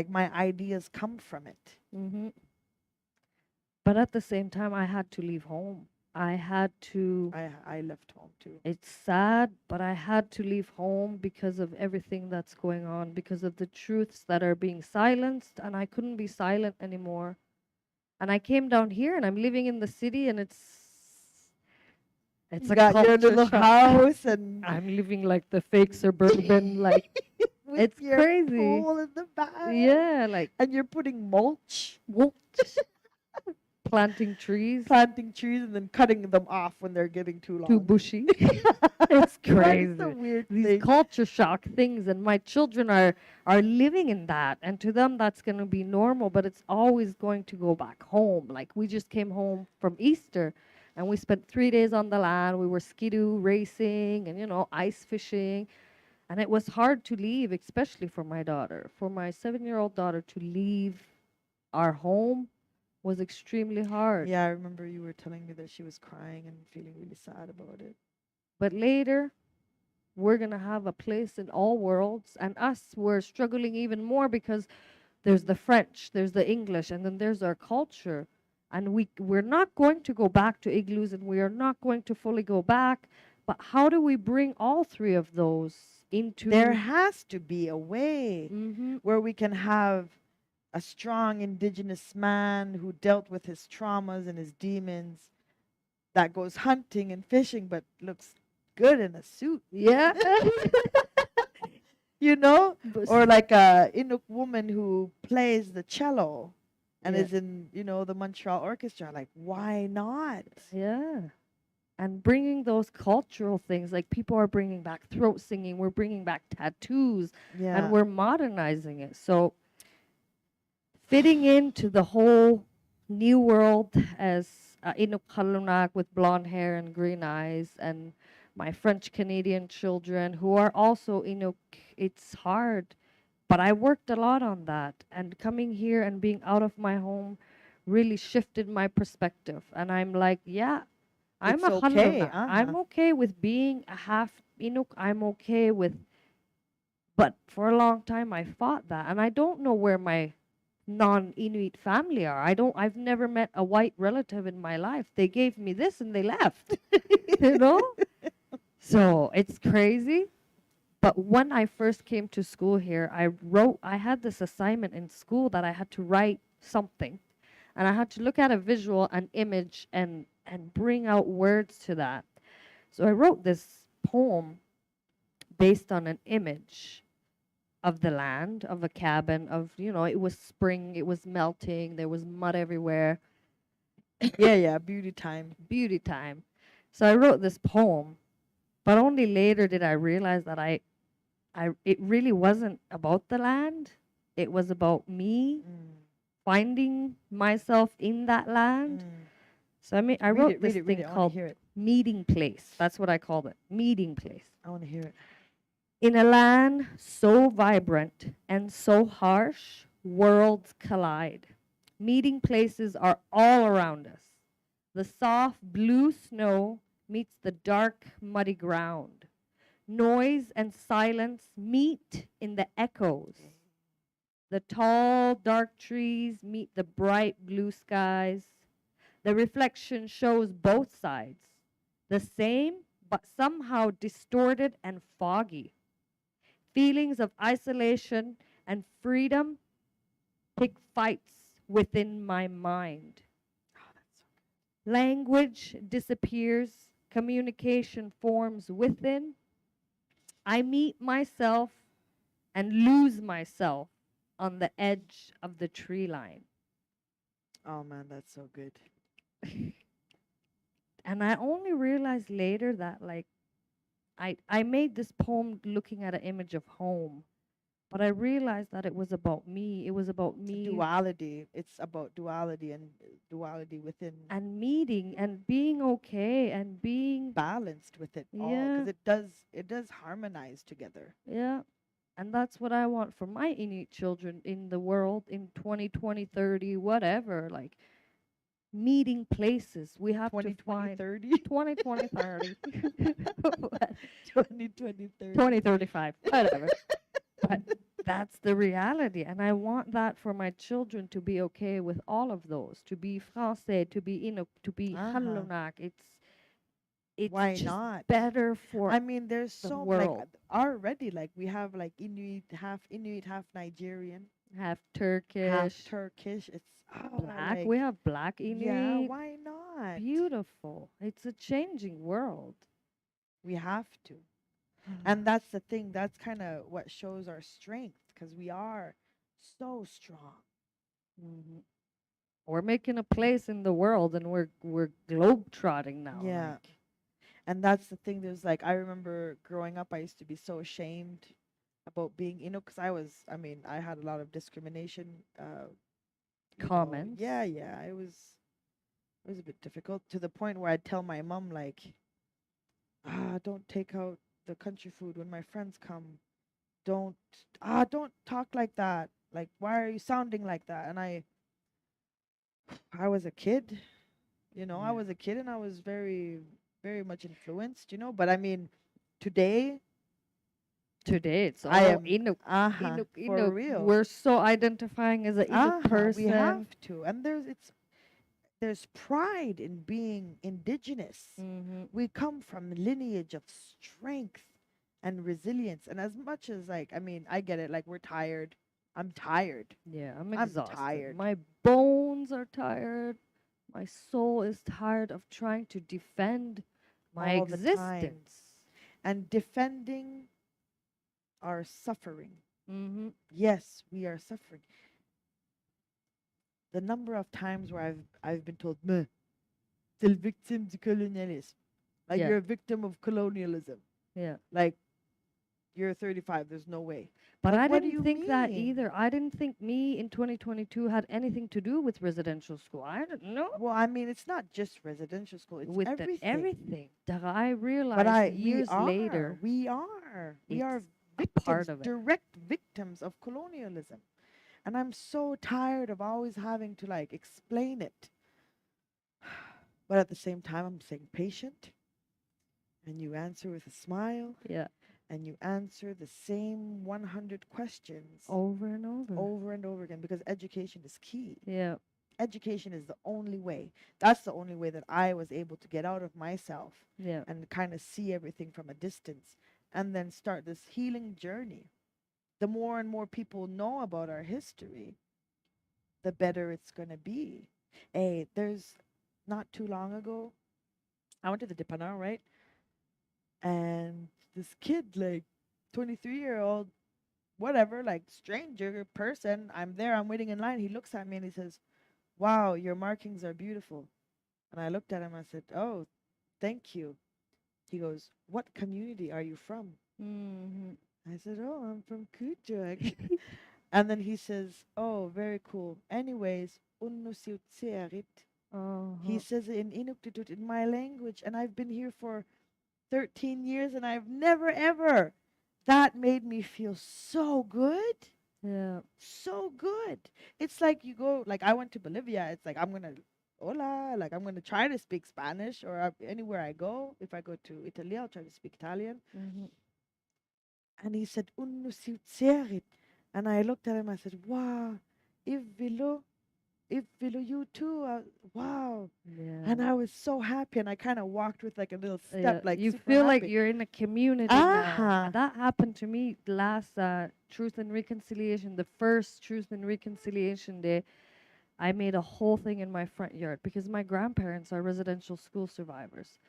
my ideas come from it. Mm-hmm. But at the same time, I had to leave home. I left home too. It's sad, but I had to leave home because of everything that's going on, because of the truths that are being silenced, and I couldn't be silent anymore. And I came down here, and I'm living in the city, and it's you a got your culture little shock. house and I'm living like the fake suburban, with it's your crazy. pool in the back. Yeah, and you're putting mulch, planting trees, and then cutting them off when they're getting too long. too bushy. It's crazy. That's a weird These thing. culture shock things, and my children are living in that, and to them that's going to be normal, but it's always going to go back home. Like we just came home from Easter, and we spent 3 days on the land. We were skidoo racing and ice fishing, and it was hard to leave, especially for my daughter. For my 7-year-old daughter to leave our home was extremely hard. Yeah, I remember you were telling me that she was crying and feeling really sad about it. But later, we're going to have a place in all worlds. And us, we're struggling even more because there's the French, there's the English, and then there's our culture. And we're not going to go back to igloos, and we are not going to fully go back. But how do we bring all three of those into... There has to be a way Mm-hmm. where we can have a strong indigenous man who dealt with his traumas and his demons that goes hunting and fishing but looks good in a suit. Yeah. Or like a Inuk woman who plays the cello and Yeah. is in, the Montreal Orchestra. Like, why not? Yeah. And bringing those cultural things, like people are bringing back throat singing, we're bringing back tattoos, Yeah. and we're modernizing it. So fitting into the whole new world as Inuk Kalunak with blonde hair and green eyes, and my French Canadian children who are also Inuk, it's hard. But I worked a lot on that, and coming here and being out of my home really shifted my perspective. And I'm like, yeah, I'm It's a okay, Kalunak. I'm okay with being a half Inuk. I'm okay with, but for a long time I fought that, and I don't know where my non-Inuit family are. I've never met a white relative in my life. They gave me this and they left. So it's crazy. But when I first came to school here, I had this assignment in school that I had to write something, and I had to look at a visual, an image, and bring out words to that. So I wrote this poem based on an image of the land, of a cabin, it was spring, it was melting, there was mud everywhere. Yeah, beauty time. Beauty time. So I wrote this poem, but only later did I realize that it really wasn't about the land. It was about me finding myself in that land. So I wrote this thing I want called to hear it. meeting place. That's what I called it, meeting place. I want to hear it. In a land so vibrant and so harsh, worlds collide. Meeting places are all around us. The soft blue snow meets the dark, muddy ground. Noise and silence meet in the echoes. The tall, dark trees meet the bright blue skies. The reflection shows both sides, the same, but somehow distorted and foggy. Feelings of isolation and freedom pick fights within my mind. Language disappears, communication forms within. I meet myself and lose myself on the edge of the tree line. Oh man, that's so good. And I only realized later that like I made this poem looking at an image of home, but I realized that it was about me. It was about me Duality. It's about duality and duality within and meeting and being okay and being balanced with it all, Yeah. because it does harmonize together. yeah. And that's what I want for my Inuit children in the world in 2020, 30, whatever. Like meeting places. We have 20, to find 30. 2020, 30. 20, 30. 2035, whatever. But that's the reality. And I want that for my children to be okay with all of those, to be Francais, to be Inuk, to be Halunak. It's Why just not? better for I mean, there's the so world. like already like we have like Inuit, half Nigerian, half half Turkish, Turkish. It's black. like, We have black Inuit. yeah, why not? Beautiful. It's a changing world. We have to. And that's the thing. That's kind of what shows our strength, because we are so strong. Mhm. We're making a place in the world, and we're globetrotting now. Yeah. like, And that's the thing. There's like, I remember growing up, I used to be so ashamed about being, because I mean, I had a lot of discrimination. Comments. Yeah, it was a bit difficult, to the point where I'd tell my mom, like, don't take out the country food when my friends come. Don't talk like that. Like, why are you sounding like that? And I was a kid, I was a kid, and I was very, very much influenced, but I mean, today Today it's all I am Inuk. Inuk, for Inuk. real. We're so identifying as a Inuk person. We have to, and there's pride in being indigenous. Mhm. We come from lineage of strength and resilience, and as much as, like, I mean, I get it, like, we're tired. I'm tired. Yeah, I'm I'm exhausted. tired. My bones are tired. My soul is tired of trying to defend my All the time. existence. And defending our suffering. Mhm. Yes, we are suffering. The number of times where I've been told, "Meh, t'es le victime du colonialisme." Like, Yeah. you're a victim of colonialism. Yeah. Like, you're 35, there's no way. But Like, I what do didn't you think that mean? either. I didn't think me in 2022 had anything to do with residential school. I didn't know. Well, I mean, it's not just residential school, it's With everything. that I realized But years later. we are It's a victims, part of it. direct victims of colonialism. And I'm so tired of always having to, like, explain it. But at the same time, I'm saying patient, and you answer with a smile, Yeah. and you answer the same 100 questions Over and over. over and over again, because education is key. Yeah. Education is the only way. That's the only way that I was able to get out of myself Yeah. and kind of see everything from a distance, and then start this healing journey. The more and more people know about our history, the better it's going to be. Hey, there's not too long ago, I went to the Dipana, right? And this kid, like 23-year-old, whatever, like stranger person, I'm there, I'm waiting in line. He looks at me and he says, "Wow, your markings are beautiful." And I looked at him, I said, "Oh, thank you." He goes, "What community are you from?" Mhm. I said, "Oh, I'm from Kujak." And then he says, "Oh, very cool. Anyways, unnu siutseerit." He says it in Inuktitut in my language, and I've been here for 13 years, and I've never ever. That made me feel so good. Yeah. So good. It's like you go, like I went to Bolivia. It's like I'm gonna, hola, like I'm gonna try to speak Spanish, or anywhere I go. If I go to Italy, I'll try to speak Italian. And he said, "Unnu siutseerit." And I looked at him, I said, "Wow, if Vilo, you too, wow." Yeah. And I was so happy, and I kind of walked with like a little step, like you super feel like happy. you're in a community now. That happened to me last Truth and Reconciliation, the first Truth and Reconciliation day. I made a whole thing in my front yard because my grandparents are residential school survivors.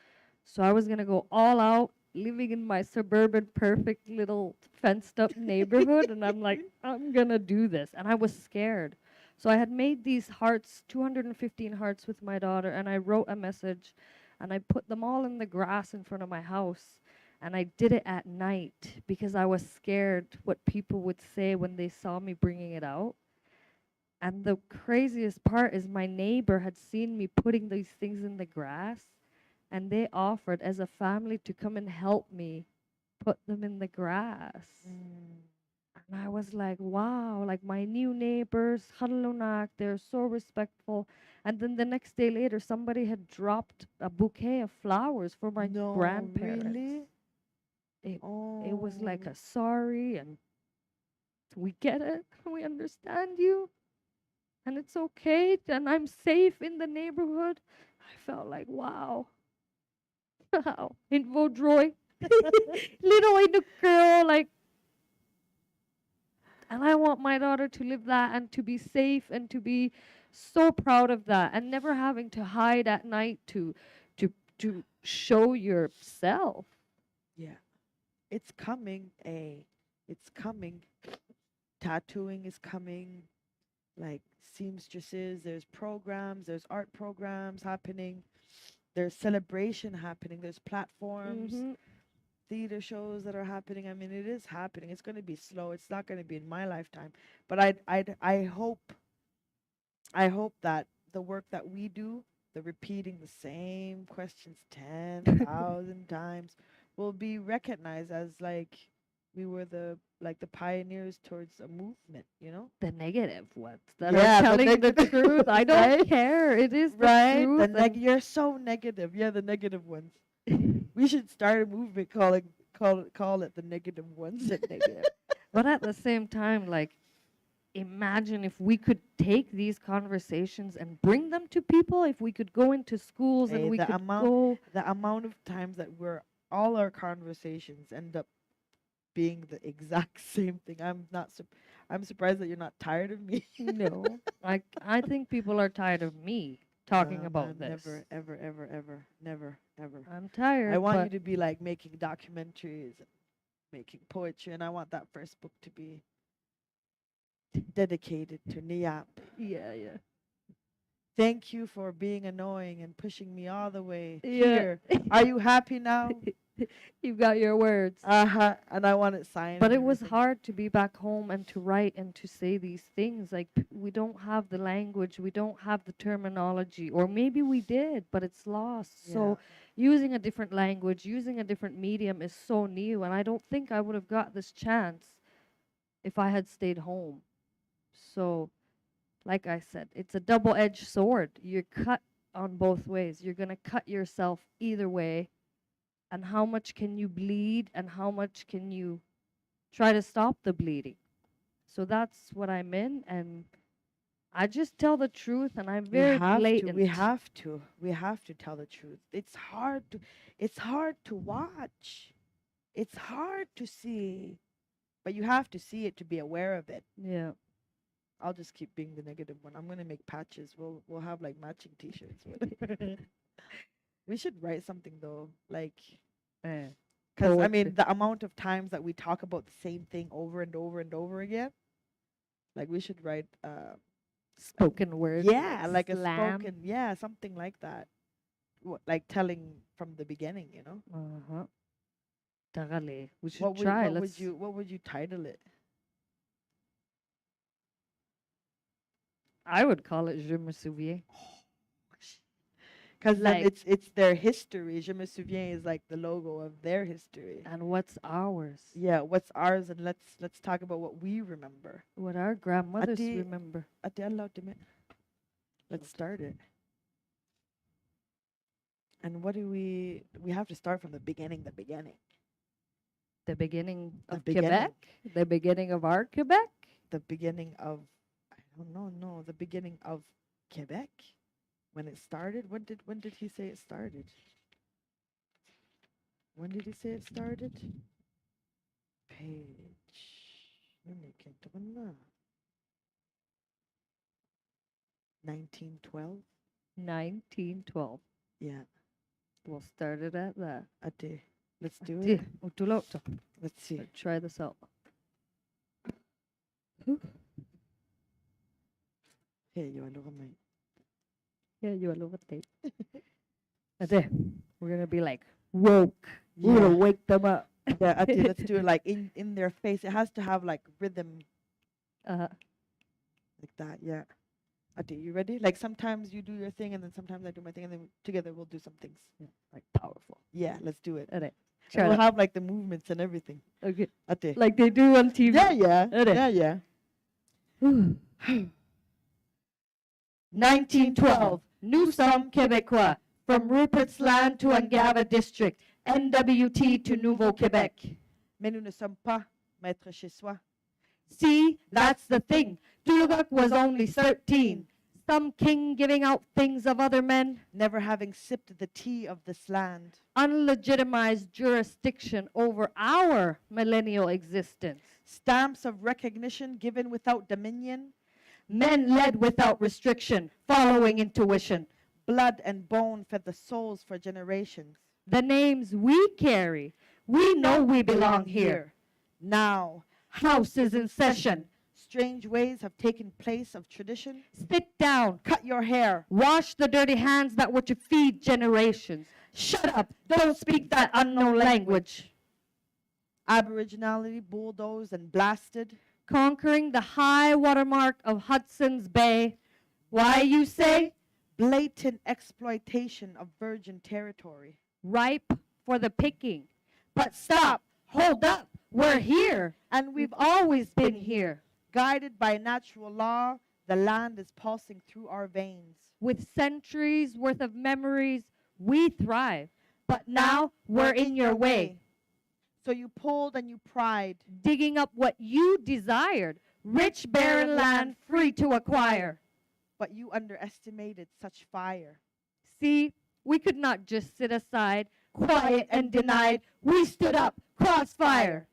So I was gonna go all out, living in my suburban, perfect little fenced up neighborhood, and I'm like, I'm gonna do this, and I was scared. So I had made these hearts, 215 hearts with my daughter, and I wrote a message, and I put them all in the grass in front of my house, and I did it at night because I was scared what people would say when they saw me bringing it out. And the craziest part is my neighbor had seen me putting these things in the grass, and they offered as a family to come and help me put them in the grass. And I was like, wow, like my new neighbors, Halunak, they're so respectful. And then the next day later, somebody had dropped a bouquet of flowers for my grandparents. Really? It was like a sorry, and we get it, we understand you, and it's okay, and I'm safe in the neighborhood. I felt like, wow. Wow. In Vaudreuil. Little Inuk girl, like, and I want my daughter to live that and to be safe and to be so proud of that and never having to hide at night to show yourself. Yeah. It's coming, it's coming. Tattooing is coming. Like seamstresses, there's programs, there's art programs happening. There's celebration happening. There's platforms, theater shows that are happening. I mean, it is happening. It's going to be slow. It's not going to be in my lifetime. But I hope that the work that we do, the repeating the same questions 10,000 times, will be recognized as like we were the pioneers towards a movement, you know? The negative ones that Yeah, are the telling the negative truth. I don't right? care. It is the Right? truth. You're so negative. Yeah, the negative ones. We should start a movement call it the negative ones. The negative. But at the same time, like, imagine if we could take these conversations and bring them to people. If we could go into schools and we could go. The amount of times that all our conversations end up being the exact same thing. I'm surprised that you're not tired of me. No, I think people are tired of me talking about this. Never, ever, ever, ever, never, ever. I'm tired. I want you to be like making documentaries, making poetry, and I want that first book to be dedicated to Niap. Yeah, yeah. Thank you for being annoying and pushing me all the way Yeah. here. Are you happy now? You got your words. And I want it signed. But it was hard to be back home and to write and to say these things. Like, we don't have the language, we don't have the terminology, or maybe we did, but it's lost. Yeah. So using a different language, using a different medium is so new, and I don't think I would have got this chance if I had stayed home. So, like I said, it's a double-edged sword. You're cut on both ways. You're going to cut yourself either way. And how much can you bleed and how much can you try to stop the bleeding? So that's what I'm in, and I just tell the truth, and I'm very blatant. We have to tell the truth. It's hard to watch. It's hard to see. But you have to see it to be aware of it. Yeah. I'll just keep being the negative one. I'm gonna make patches. We'll have like matching T-shirts. We should write something though, like, because I mean the amount of times that we talk about the same thing over and over and over again, like we should write spoken word. Yeah, like a slam. spoken, yeah, something like that. Like telling from the beginning, you know. Tarale. We should try. What would you title it? I would call it Je me souviens. Because Like- it's their history. Je me souviens is like the logo of their history. And what's ours? Yeah, what's ours, and let's talk about what we remember. What our grandmothers Ati- remember. Ate Allah, Dime. Let's start it. And what do we have to start from the beginning, The beginning The of beginning. Quebec? The beginning of our Quebec? the beginning of, I don't know, no, the beginning of Quebec, when it started. When did he say it started? When did he say it started? Page. 1912. 1912. Yeah. We'll start it at that. Ate. Let's do Ati, it. utulotto. Let's see. Let's try this out. Hey, you are looking mate. Yeah, you are little tape. Ati, we're gonna be like woke. We're gonna wake them up. Yeah, Ate, let's do it like in their face. It has to have like rhythm like that. Yeah. Ate, you ready? Like sometimes you do your thing and then sometimes I do my thing and then together we'll do some things. Like powerful. Yeah, let's do it. Ati, And try we'll that. have like the movements and everything. Okay. Ate. Like they do on TV. Yeah, yeah. Ate. Yeah, yeah. 1912, Nous sommes Québécois, from Rupert's Land to Angava District, NWT to Nouveau Québec. Mais nous ne sommes pas maîtres chez soi. See, that's the thing. Dulugak was only 13. Some king giving out things of other men, Never having sipped the tea of this land. unlegitimized jurisdiction over our millennial existence. Stamps of recognition given without dominion. Men led without restriction, following intuition. Blood and bone fed the souls for generations. The names we carry, we know we belong here. Now, House is in session. strange ways have taken place of tradition. Sit down. Cut your hair. Wash the dirty hands that were to feed generations. Shut up. Don't speak that unknown language. Aboriginality bulldozed and blasted. Conquering the high watermark of Hudson's Bay. Why, you say? Blatant exploitation of virgin territory. Ripe for the picking. But stop. Hold up. We're here. And We've always been here. guided by natural law, the land is pulsing through our veins. With centuries worth of memories, we thrive. But now we're in your way. So you pulled and you pried. Digging up what you desired. Rich, barren land free to acquire. But you underestimated such fire. See, we could not just sit aside, quiet and denied. We stood up, crossfire.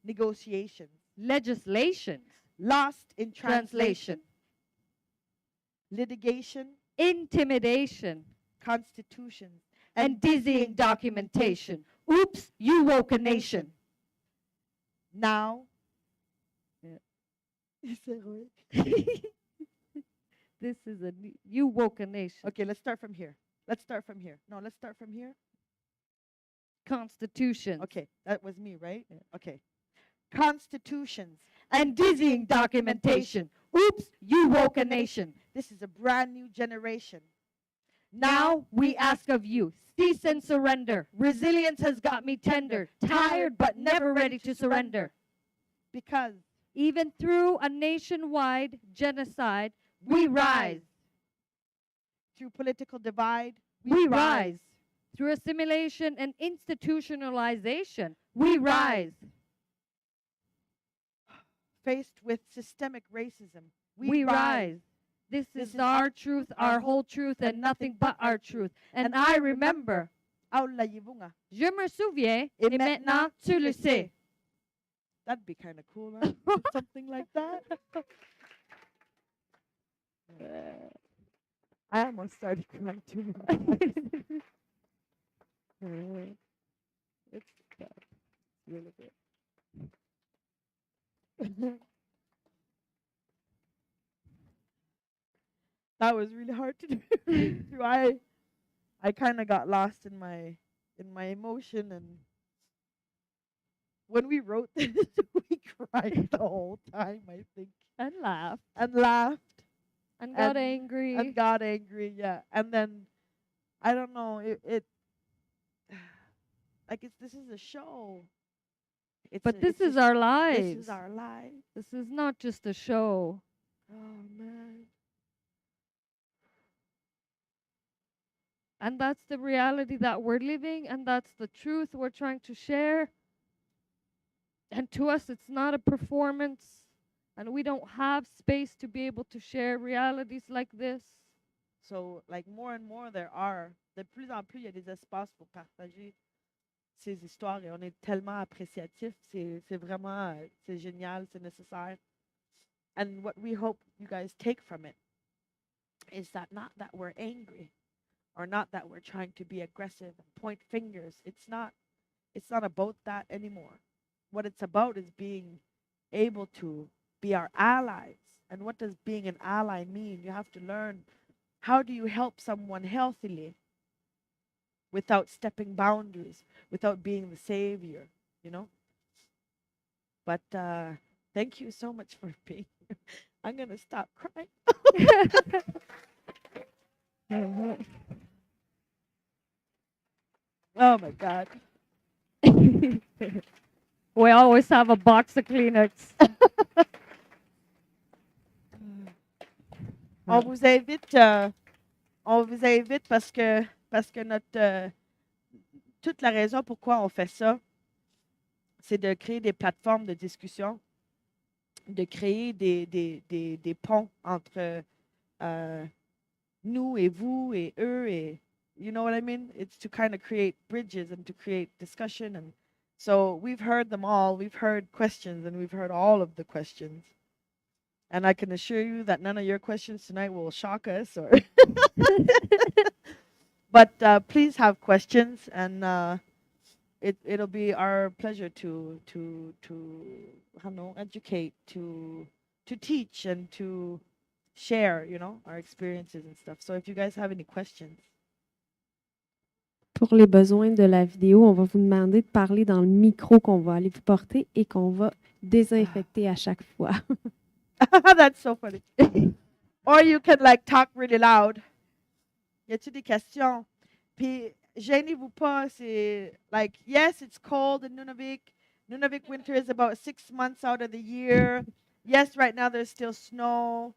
Negotiations. Legislations, Lost in translation. translation, Litigation. intimidation, Constitutions. and dizzying documentation. Oops, you woke a nation. Now. Yeah. Is that right? This is you woke a nation. Okay, let's start from here. Let's start from here. No, let's start from here. Constitutions Okay, that was me, right? Yeah. Okay. Constitutions. and dizzying documentation. Oops, you woke a nation. This is a brand new generation. Now we ask of you, cease and surrender. Resilience has got me tender, tired but never ready to surrender. Because Even through a nationwide genocide, we rise. through political divide, We rise. Through assimilation and institutionalization, we rise. Faced with systemic racism, We rise. This is our truth, our whole truth, and nothing but our truth. And I remember, Aullayivunga. je me souviens, et maintenant tu le sais. That'd be kind of cool, huh? Something like that. I almost started crying too. It's tough. It's really good. That was really hard to do. I kind of got lost in my emotion, and when we wrote this, we cried the whole time, I think, And laugh. and laughed. And got angry. And got angry, yeah. And then, I don't know, this is a show. But this is our lives. This is our lives. This is not just a show. Oh, man. And that's the reality that we're living, and that's the truth we're trying to share. And to us, it's not a performance, and we don't have space to be able to share realities like this. So, like, more and more, de plus en plus, il y a des espaces pour partager ces histoires, et on est tellement appréciatif. C'est vraiment, c'est génial, c'est nécessaire. And what we hope you guys take from it is that not that we're angry, or not that we're trying to be aggressive and point fingers. It's not about that anymore. What it's about is being able to be our allies. And what does being an ally mean? You have to learn, how do you help someone healthily without stepping boundaries, without being the savior, you know? But thank you so much for being here. I'm going to stop crying. Oh my God. We always have a box of Kleenex. On vous invite parce que notre toute la raison pourquoi on fait ça, c'est de créer des plateformes de discussion, de créer des ponts entre nous et vous et eux, et you know what I mean? It's to kind of create bridges and to create discussion. And so we've heard them all. We've heard questions, and we've heard all of the questions. And I can assure you that none of your questions tonight will shock us, or but please have questions, and it'll be our pleasure to I don't know, educate, to teach, and to share, you know, our experiences and stuff. So if you guys have any questions. Pour les besoins de la vidéo, on va vous demander de parler dans le micro qu'on va aller vous porter et qu'on va désinfecter à chaque fois. That's so funny. Or you can like talk really loud. Y a-t-il des questions? Puis gênez-vous pas, c'est like, yes, it's cold in Nunavik. Nunavik winter is about 6 months out of the year. Yes, right now there's still snow.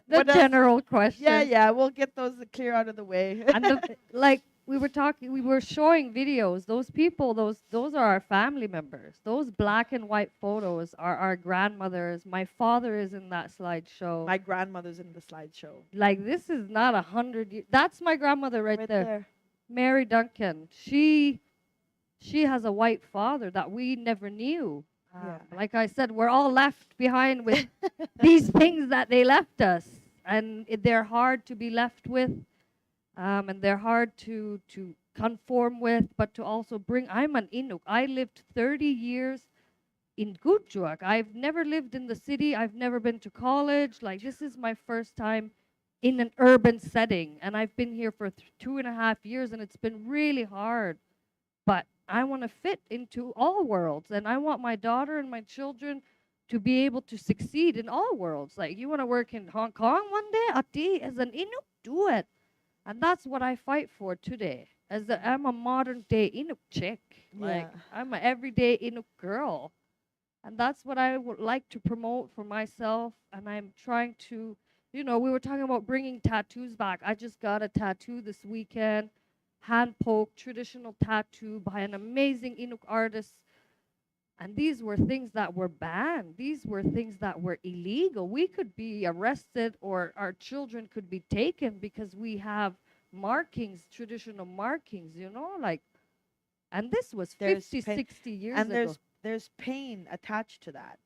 The general question. Yeah, we'll get those clear out of the way. And like we were showing videos. Those people, those are our family members. Those black and white photos are our grandmothers. My father is in that slideshow. My grandmother's in the slideshow. Like, this is not 100 years. That's my grandmother right there. Mary Duncan. She has a white father that we never knew. Like I said, we're all left behind with these things that they left us. And they're hard to be left with. And they're hard to conform with, but to also bring. I'm an Inuk. I lived 30 years in Gujuak. I've never lived in the city. I've never been to college. Like, this is my first time in an urban setting. And I've been here for 2.5 years, and it's been really hard. But I want to fit into all worlds. And I want my daughter and my children to be able to succeed in all worlds. Like, you want to work in Hong Kong one day? Ati, as an Inuk, do it. And that's what I fight for today. I'm a modern day Inuk chick. Like, I'm an everyday Inuk girl. And that's what I would like to promote for myself. And I'm trying to, you know, we were talking about bringing tattoos back. I just got a tattoo this weekend, hand poke, traditional tattoo by an amazing Inuk artist. And these were things that were banned. These were things that were illegal. We could be arrested, or our children could be taken because we have markings, traditional markings, you know, like, and this was 50, 60 years ago. And there's pain attached to that.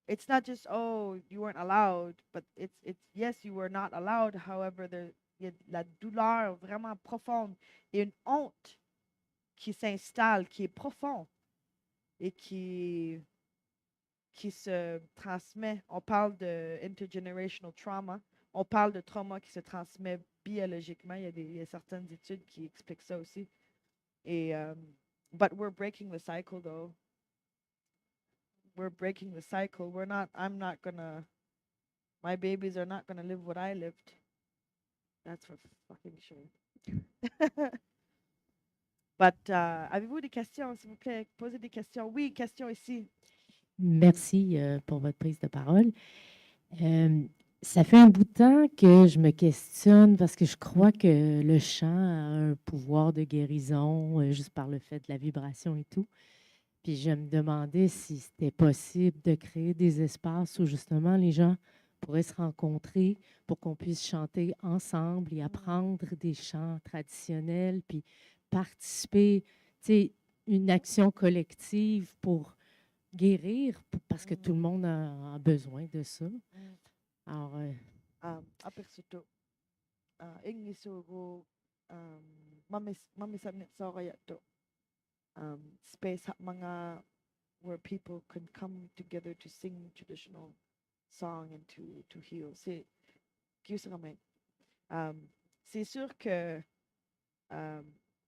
It's not just, oh, you weren't allowed, but it's yes, you were not allowed. However, il y a la douleur vraiment profonde et une honte qui s'installe, qui est profonde et qui se transmet. On parle de intergenerational trauma. On parle de trauma qui se transmet biologiquement. Il y a certaines études qui expliquent ça aussi. Et but we're breaking the cycle, though. We're breaking the cycle. I'm not gonna My babies are not going to live what I lived. That's for fucking sure. But avez-vous des questions, s'il vous plaît? Posez des questions. Oui, question ici. Merci pour votre prise de parole. Ça fait un bout de temps que je me questionne parce que je crois que le chant a un pouvoir de guérison juste par le fait de la vibration et tout. Puis je me demandais si c'était possible de créer des espaces où justement les gens pourraient se rencontrer pour qu'on puisse chanter ensemble et apprendre des chants traditionnels, puis participer, tu sais, une action collective pour guérir, parce que tout le monde a besoin de ça. Alors, Aperçuto. Ingisugo. Mami sabnit sarayato. Space mga where people can come together to sing traditional song and to heal. C'est sûr que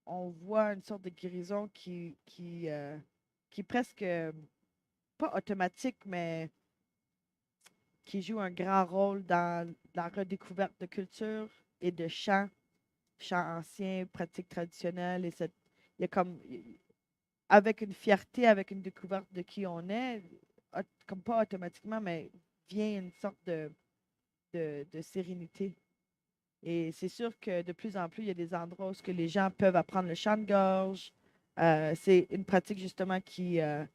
on voit une sorte de guérison qui est presque pas automatique, mais qui joue un grand rôle dans la redécouverte de culture et de chants anciens, pratiques traditionnelles. Et il y a comme, avec une fierté, avec une découverte de qui on est, comme pas automatiquement, mais vient une sorte de sérénité. Et c'est sûr que de plus en plus, il y a des endroits où les gens peuvent apprendre le chant de gorge. C'est une pratique justement qui a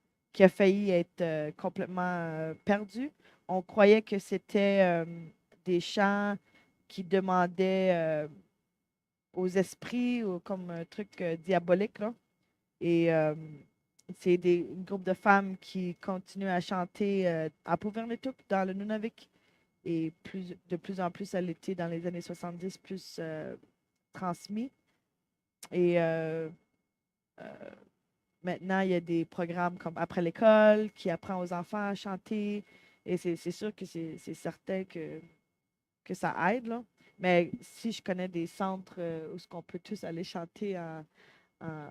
failli être complètement perdue. On croyait que c'était des chants qui demandaient aux esprits ou comme un truc diabolique, là. Et c'est un groupe de femmes qui continuent à chanter à Pouvernetuk dans le Nunavik. Et de plus en plus, elle était dans les années 70 plus transmis. Et maintenant, il y a des programmes comme Après l'école qui apprend aux enfants à chanter. Et c'est sûr que c'est certain que ça aide, là. Mais si je connais des centres où on peut tous aller chanter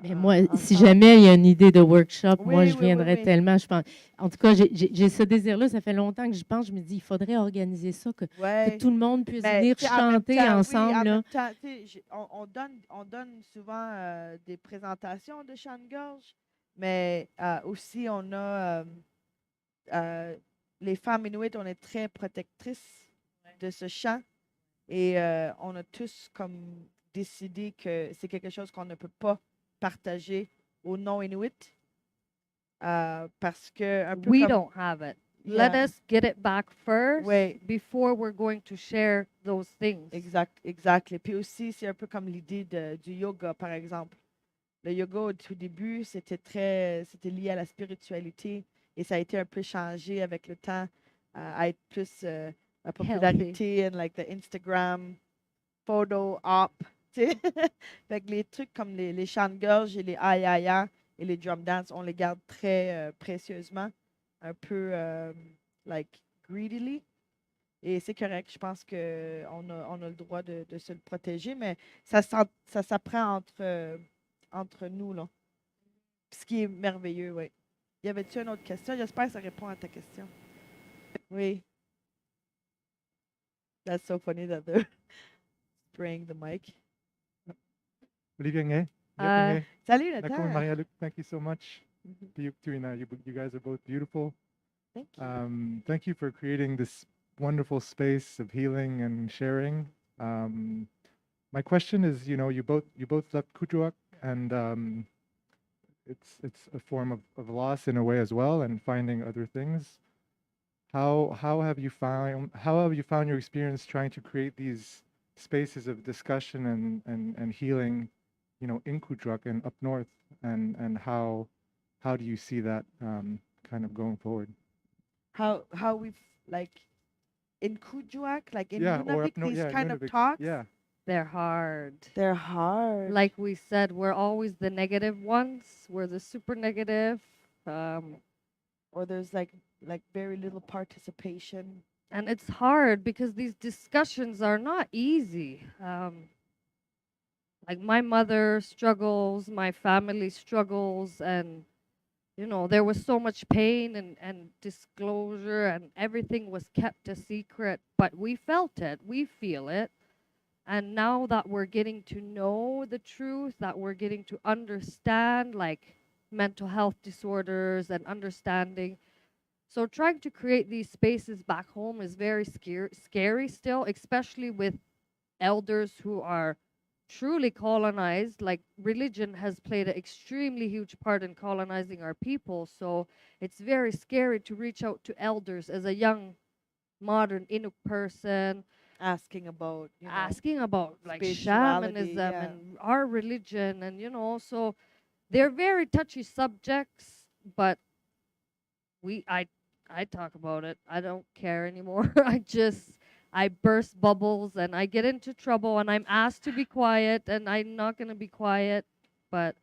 mais moi, si ensemble. jamais il y a une idée de workshop, Oui, moi, je oui, viendrais oui. tellement. Je pense, en tout cas, j'ai ce désir-là. Ça fait longtemps que je pense. Je me dis, il faudrait organiser ça, que Ouais. tout le monde puisse Mais, venir tu sais, en même chanter temps, ensemble. oui, en là. même temps, tu sais, on donne souvent des présentations de chant de gorge, mais aussi on a les femmes inuites, on est très protectrices de ce chant et on a tous comme décidé que c'est quelque chose qu'on ne peut pas partager aux non-inuits parce que un peu We comme don't have it. Let Yeah. us get it back first Ouais. before we're going to share those things. Exact. Et puis aussi, c'est un peu comme l'idée du yoga, par exemple. Le yoga, au tout début, c'était lié à la spiritualité et ça a été un peu changé avec le temps à être plus la popularité and like the Instagram photo op. Tu sais. Fait que les trucs comme les chants de gorge et les ayaya et les drum dance, on les garde très précieusement, un peu like greedily. Et c'est correct, je pense qu'on a le droit de se le protéger, mais ça s'apprend entre nous, là. Ce qui est merveilleux, oui. Y avait-tu une autre question? J'espère que ça répond à ta question. Oui. That's so funny that they're spraying the mic. Olivia Ikey Uh, Duncan. Salut, Naku and Nathan. Maria Luc, thank you so much. Mhm. You guys are both beautiful. Thank you. Thank you for creating this wonderful space of healing and sharing. My question is, you both left Kutuak, and it's a form of loss in a way as well, and finding other things. How have you found your experience trying to create these spaces of discussion and healing, in Kutuak and up north, and how do you see that kind of going forward? How we've, like, in Kujuak, like in Or up Nunavik, north, these kind of Nunavik. talks, Yeah. they're hard. they're hard. Like we said, we're always the negative ones. We're the super negative. Or there's like very little participation. And it's hard because these discussions are not easy. Like my mother struggles, my family struggles, and you know, there was so much pain and disclosure, and everything was kept a secret, but we felt it, we feel it. And now that we're getting to know the truth, that we're getting to understand like mental health disorders and understanding. So trying to create these spaces back home is very scary still, especially with elders who are truly colonized. Like religion has played an extremely huge part in colonizing our people. So it's very scary to reach out to elders as a young modern Inuk person, Asking about, asking about like spirituality, shamanism yeah. and our religion, and you know, so they're very touchy subjects, but we I talk about it. I don't care anymore. I burst bubbles and I get into trouble and I'm asked to be quiet and I'm not going to be quiet, but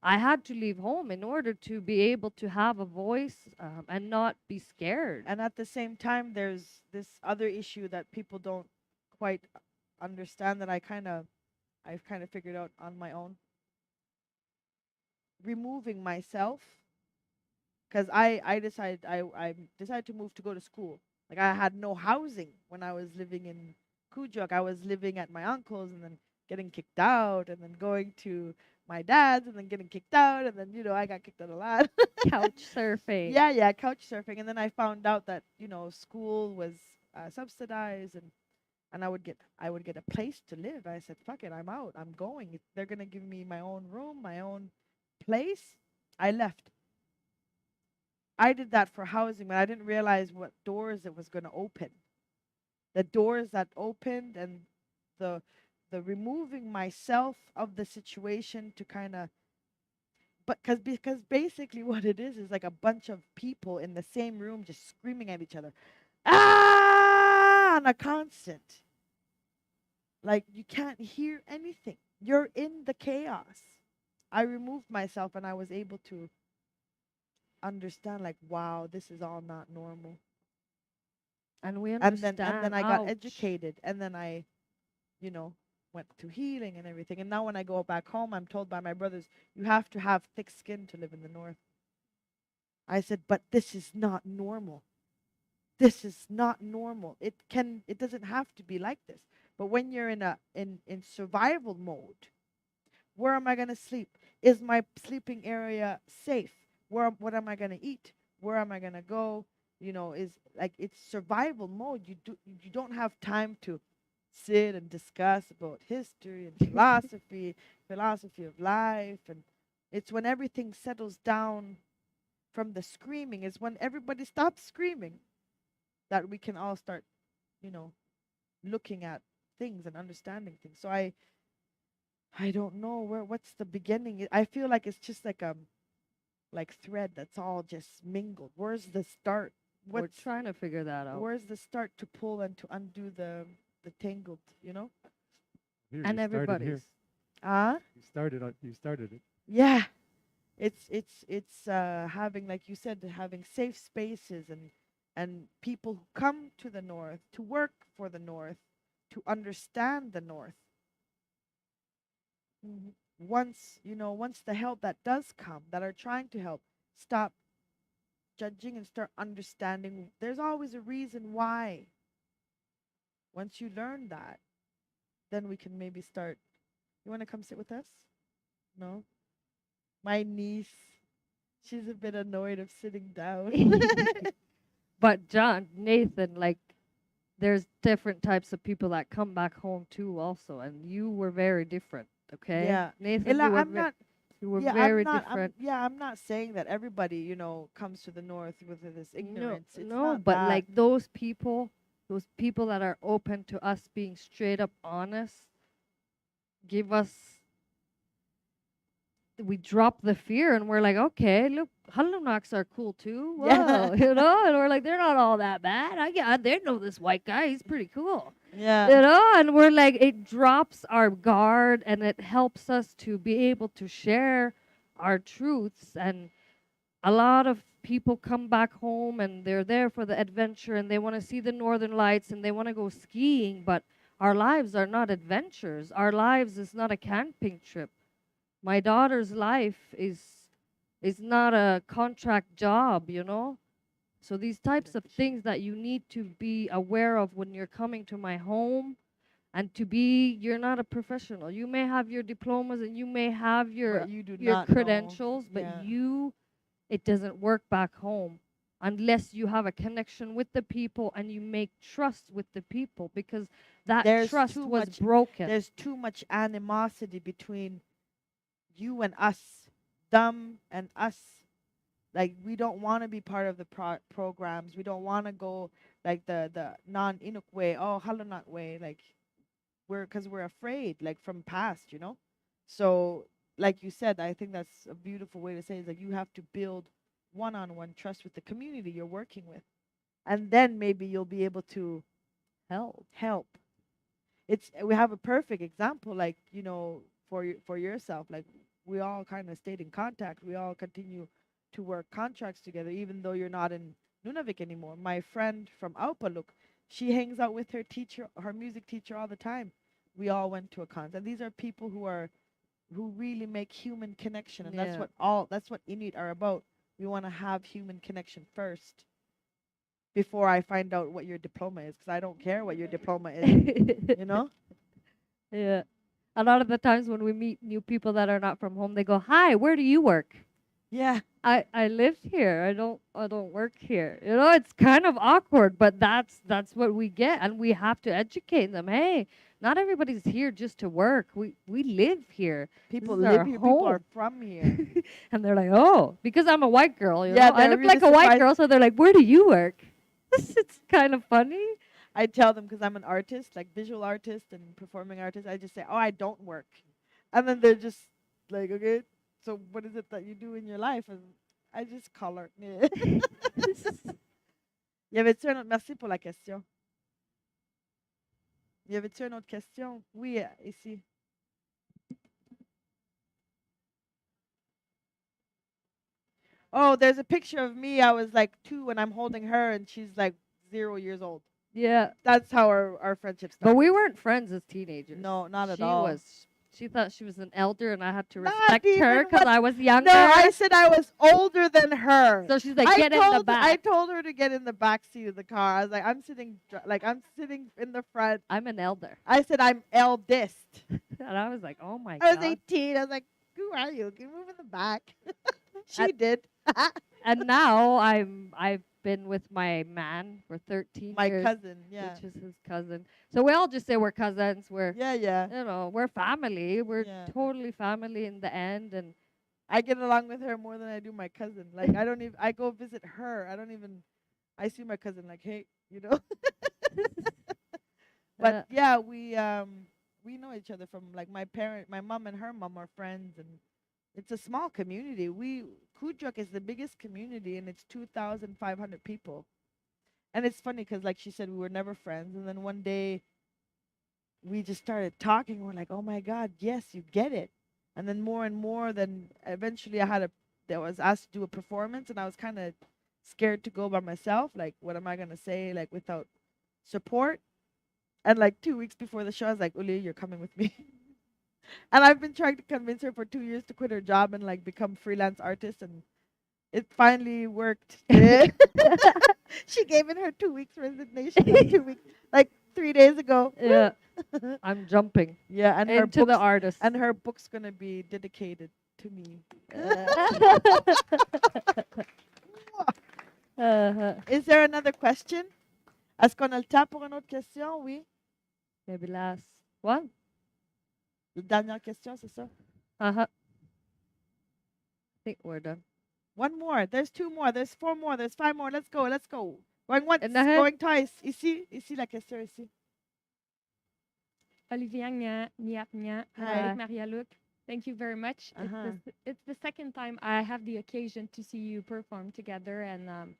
I had to leave home in order to be able to have a voice, and not be scared. And at the same time, there's this other issue that people don't quite understand that I've kind of figured out on my own. Removing myself, because I decided to move to go to school. Like I had no housing when I was living in Kujuk. I was living at my uncle's and then getting kicked out, and then going to my dad's and then getting kicked out, and then I got kicked out a lot. Couch surfing. Yeah, couch surfing. And then I found out that school was subsidized, and I would get a place to live. I said, fuck it, I'm out. I'm going. They're gonna give me my own room, my own place. I left. I did that for housing, but I didn't realize what doors it was gonna open. The doors that opened, and the the removing myself of the situation to kind of, but because basically what it is like a bunch of people in the same room just screaming at each other, on a constant. Like you can't hear anything. You're in the chaos. I removed myself and I was able to understand, like, wow, this is all not normal. And we And understand. then I got Ouch. educated, and then I, you know, went to healing and everything. And now when I go back home, I'm told by my brothers, you have to have thick skin to live in the north. I said, but this is not normal. This is not normal. It doesn't have to be like this. But when you're in survival mode, where am I gonna sleep? Is my sleeping area safe? What am I gonna eat? Where am I gonna go? Is like, it's survival mode. You don't have time to sit and discuss about history and philosophy of life. And it's when everything settles down from the screaming, is when everybody stops screaming, that we can all start, you know, looking at things and understanding things. So I don't know what's the beginning. I feel like it's just like thread that's all just mingled. Where's the start? We're trying to figure that out. Where's the start to pull and to undo the tangled, Here, And you started everybody's. here. You started it. Yeah. It's having, like you said, having safe spaces, and people who come to the north to work for the north, to understand the north. Once the help that does come, that are trying to help, stop judging and start understanding. There's always a reason why. Once you learn that, then we can maybe start. You want to come sit with us? No? My niece, she's a bit annoyed of sitting down. But Nathan, like, there's different types of people that come back home too, also, and you were very different. Okay, Yeah. Nathan, Ella, you were, I'm not. you were Yeah, very I'm not. different. I'm not saying that everybody, comes to the north with this ignorance. It's No, not but that. like those people that are open to us being straight up honest, give us. We drop the fear and we're like, okay, look, Halunaks are cool too. Whoa, Yeah. and we're like, they're not all that bad. They know this white guy. He's pretty cool. Yeah. And we're like, it drops our guard and it helps us to be able to share our truths. And a lot of people come back home and they're there for the adventure and they want to see the northern lights and they want to go skiing, but our lives are not adventures. Our lives is not a camping trip. My daughter's life is It's not a contract job, you know? So these types of things that you need to be aware of when you're coming to my home, and you're not a professional. You may have your diplomas and you may have your But you do your not know. credentials, but Yeah. it doesn't work back home unless you have a connection with the people and you make trust with the people, because that There's trust too was much- broken. There's too much animosity between you and us, them and us. Like, we don't want to be part of the programs. We don't want to go like the non-Inuk way, Halunat way. Like, because we're afraid, like, from past, you know. So, like you said, I think that's a beautiful way to say it, is like you have to build one-on-one trust with the community you're working with, and then maybe you'll be able to help. We have a perfect example, like, you know, for yourself. Like, we all kind of stayed in contact. We all continue to work contracts together, even though you're not in Nunavik anymore. My friend from Aupaluk, she hangs out with her teacher, her music teacher, all the time. We all went to a concert. These are people who really make human connection, and Yeah. that's what Inuit are about. We want to have human connection first before I find out what your diploma is, because I don't care what your diploma is. You know? Yeah. A lot of the times when we meet new people that are not from home, they go, "Hi, where do you work?" Yeah. I live here. I don't work here. You know, it's kind of awkward, but that's what we get, and we have to educate them. Hey, not everybody's here just to work. We live here. People This is our live here. People are home. from here. And they're like, "Oh, because I'm a white girl, you Yeah, know, I they're look like really a white surprised. girl." So they're like, "Where do you work?" It's kind of funny. I tell them, because I'm an artist, like visual artist and performing artist, I just say, "Oh, I don't work," and then they're just like, "Okay, so what is it that you do in your life?" And I just color. Y avait-tu un autre? Merci pour la question. Y avait-tu une autre question? Oui, ici. Oh, there's a picture of me. I was like 2 and I'm holding her, and she's like 0 years old. Yeah, That's how our friendship started. but we weren't friends as teenagers. No, not at She all. She thought she was an elder, and I had to Not respect her even because what- I was younger. No, I said I was older than her. So she's like, I "Get in the told back." I told her to get in the back seat of the car. I was like, I'm sitting in the front. I'm an elder. I said I'm eldest. And I was like, "Oh my I was god." 18. I was like, who are you? Can you move in the back? She At- did. And now I've been with my man for 13 My years, cousin, yeah. which is his cousin. So we all just say we're cousins. We're Yeah. you know, we're family. We're Yeah. totally family in the end. And I get along with her more than I do my cousin. Like, I go visit her. I see my cousin like, hey, you know. But yeah, we know each other from, like, my mom and her mom are friends, and it's a small community. Kuujjuaq is the biggest community, and it's 2,500 people. And it's funny because, like she said, we were never friends, and then one day we just started talking. We're like, oh my God, yes, you get it. And then more and more, then eventually I was asked to do a performance, and I was kind of scared to go by myself. Like, what am I gonna say, like, without support? And like 2 weeks before the show, I was like, Uli, you're coming with me. And I've been trying to convince her for 2 years to quit her job and like become freelance artist, and it finally worked. She gave in her 2 weeks resignation, like 2 weeks, like 3 days ago. yeah, I'm jumping Yeah, and into the artist. and her book's gonna be dedicated to me. Is there another question? Est-ce qu'on a le temps pour une autre question? Oui. Maybe last one. La dernière question, c'est ça? I think we're done. One more. There's 2 more. There's 4 more. There's 5 more. Let's go. Going once, And ahead. going twice. Ici la question ici. Olivia, Niap, Hi. Maria Luc. Thank you very much. Uh-huh. It's the second time I have the occasion to see you perform together, and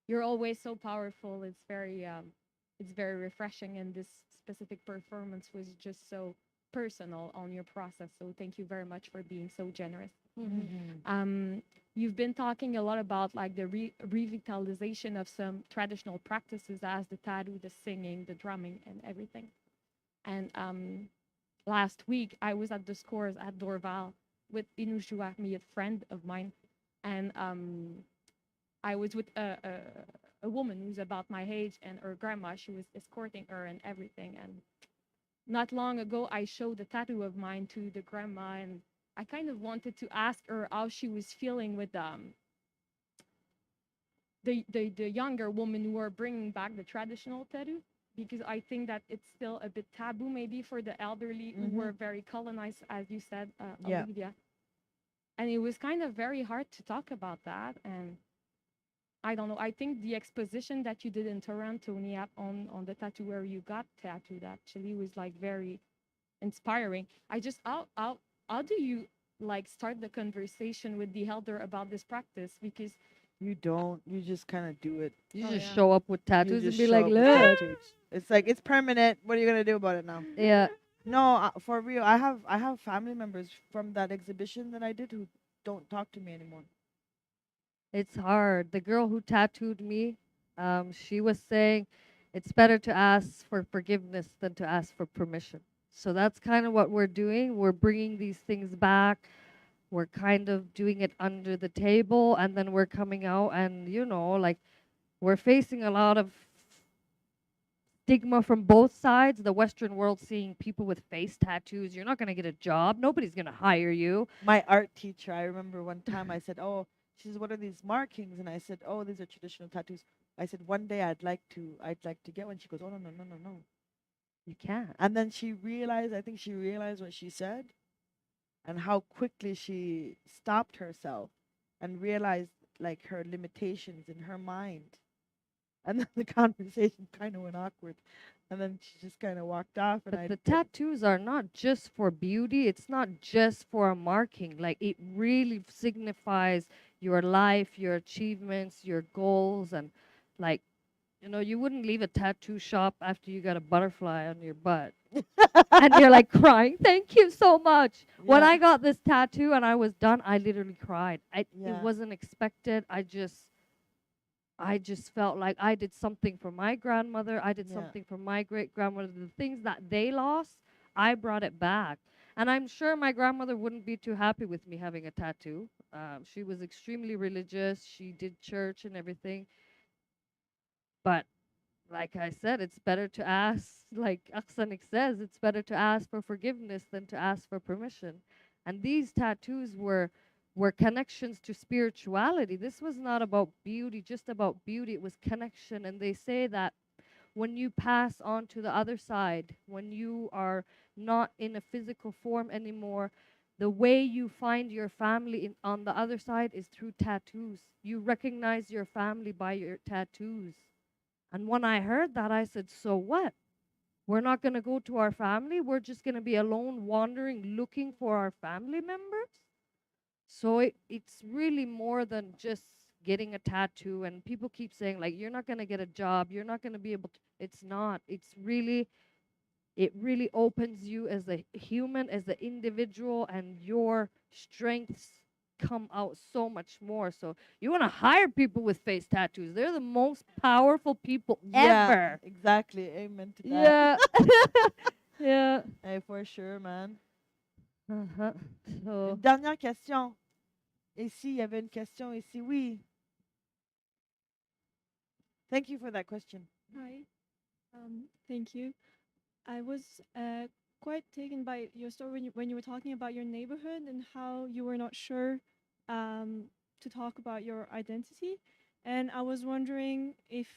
you're always so powerful. It's very refreshing, and this specific performance was just so personal on your process. So thank you very much for being so generous. You've been talking a lot about like the revitalization of some traditional practices as the tattoo, the singing, the drumming, and everything. And last week I was at the Scores at Dorval with Inushuak, a friend of mine, And I was with a woman who's about my age, and her grandma, she was escorting her and everything. And not long ago, I showed a tattoo of mine to the grandma, and I kind of wanted to ask her how she was feeling with the younger women who are bringing back the traditional tattoo, because I think that it's still a bit taboo maybe for the elderly who were very colonized, as you said, Yeah. Olivia. And it was kind of very hard to talk about that. And I don't know, I think the exposition that you did in Toronto, Niap, on the tattoo where you got tattooed actually was like very inspiring. How do you like start the conversation with the elder about this practice? Because You don't. You just kind of do it. You Oh, just yeah. show up with You tattoos and just be show like, up with look. tattoos. It's like it's permanent. What are you gonna do about it now? Yeah. No, for real. I have family members from that exhibition that I did who don't talk to me anymore. It's hard. The girl who tattooed me, she was saying it's better to ask for forgiveness than to ask for permission. So that's kind of what we're doing. We're bringing these things back. We're kind of doing it under the table, and then we're coming out, and like we're facing a lot of stigma from both sides. The Western world seeing people with face tattoos, you're not going to get a job. Nobody's going to hire you. My art teacher, I remember one time I said, "Oh," she says, "What are these markings?" And I said, "Oh, these are traditional tattoos." I said, "One day I'd like to get one." She goes, "Oh, no, no, no, no, no." You can't. And then she realized, I think she realized what she said and how quickly she stopped herself and realized like her limitations in her mind. And then the conversation kind of went awkward. And then she just kind of walked off. And But the tattoos are not just for beauty. It's not just for a marking. Like it really signifies your life, your achievements, your goals, and like you wouldn't leave a tattoo shop after you got a butterfly on your butt and you're like crying. Thank you so much. When Yeah. I got this tattoo and I was done, I literally cried. It Yeah. wasn't expected. I just felt like I did something for my grandmother. I did Yeah. something for my great grandmother. The things that they lost, I brought it back. And I'm sure my grandmother wouldn't be too happy with me having a tattoo. She was extremely religious. She did church and everything. But like I said, it's better to ask, like Aksanik says, it's better to ask for forgiveness than to ask for permission. And these tattoos were connections to spirituality. This was not about beauty, just about beauty. It was connection. And they say that when you pass on to the other side, when you are not in a physical form anymore, the way you find your family on the other side is through tattoos. You recognize your family by your tattoos. And when I heard that, I said, so what? We're not going to go to our family. We're just going to be alone, wandering, looking for our family members. So it's really more than just getting a tattoo. And people keep saying, like, you're not going to get a job. You're not going to be able to. It's not. It really opens you as a human, as an individual, and your strengths come out so much more. So you want to hire people with face tattoos. They're the most powerful people Yeah, ever. exactly. Amen to that. Yeah. Yeah. Hey, for sure, man. Uh-huh. So Une dernière question. Ici, il y avait une question ici. Oui. Thank you for that question. Hi. Thank you. I was quite taken by your story when you were talking about your neighborhood and how you were not sure to talk about your identity. And I was wondering if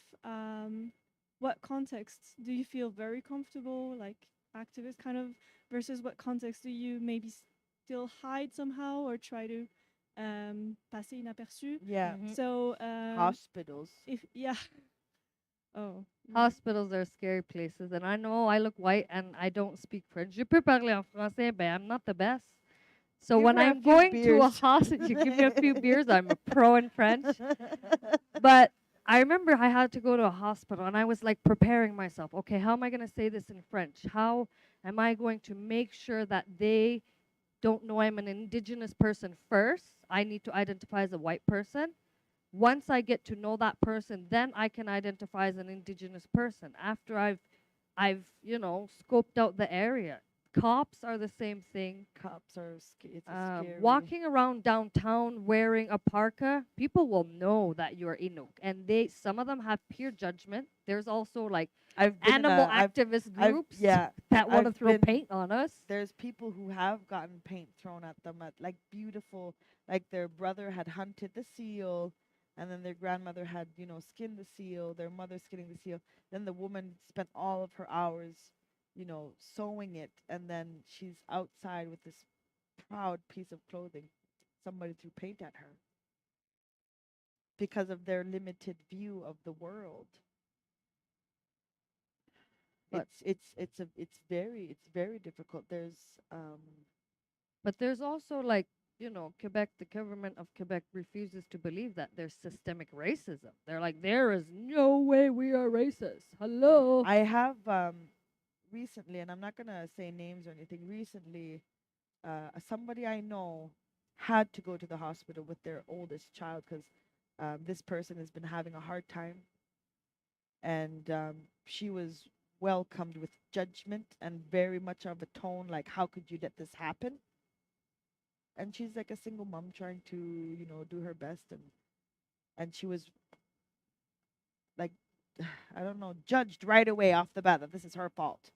what context do you feel very comfortable, like activist kind of, versus what context do you maybe still hide somehow or try to passer inaperçu? Yeah. Mhm. So Hospitals. if yeah. Oh. hospitals are scary places, and I know I look white and I don't speak French. Je peux parler en français, but I'm not the best. So Give when her a I'm few going to a beers. hospital, you give me a few beers. I'm a pro in French. But I remember I had to go to a hospital and I was like preparing myself. Okay, how am I going to say this in French? How am I going to make sure that they don't know I'm an indigenous person first? I need to identify as a white person. Once I get to know that person, then I can identify as an indigenous person after I've scoped out the area. Cops are the same thing. Cops are it's a scary. Walking around downtown wearing a parka, people will know that you're Inuk, and some of them have peer judgment. There's also like I've been animal activist groups that want to throw paint on us. There's people who have gotten paint thrown at them at like beautiful, like their brother had hunted the seal, and then their grandmother had, skinned the seal, their mother skinning the seal. Then the woman spent all of her hours, sewing it, and then she's outside with this proud piece of clothing. Somebody threw paint at her because of their limited view of the world. But It's very difficult. But there's also like, Quebec, the government of Quebec refuses to believe that there's systemic racism. They're like, there is no way we are racist. Hello. I have recently, and I'm not gonna say names or anything. Recently, somebody I know had to go to the hospital with their oldest child because this person has been having a hard time, and she was welcomed with judgment and very much of a tone like, how could you let this happen? And she's like a single mom trying to do her best, and she was like, I don't know, judged right away off the bat that this is her fault.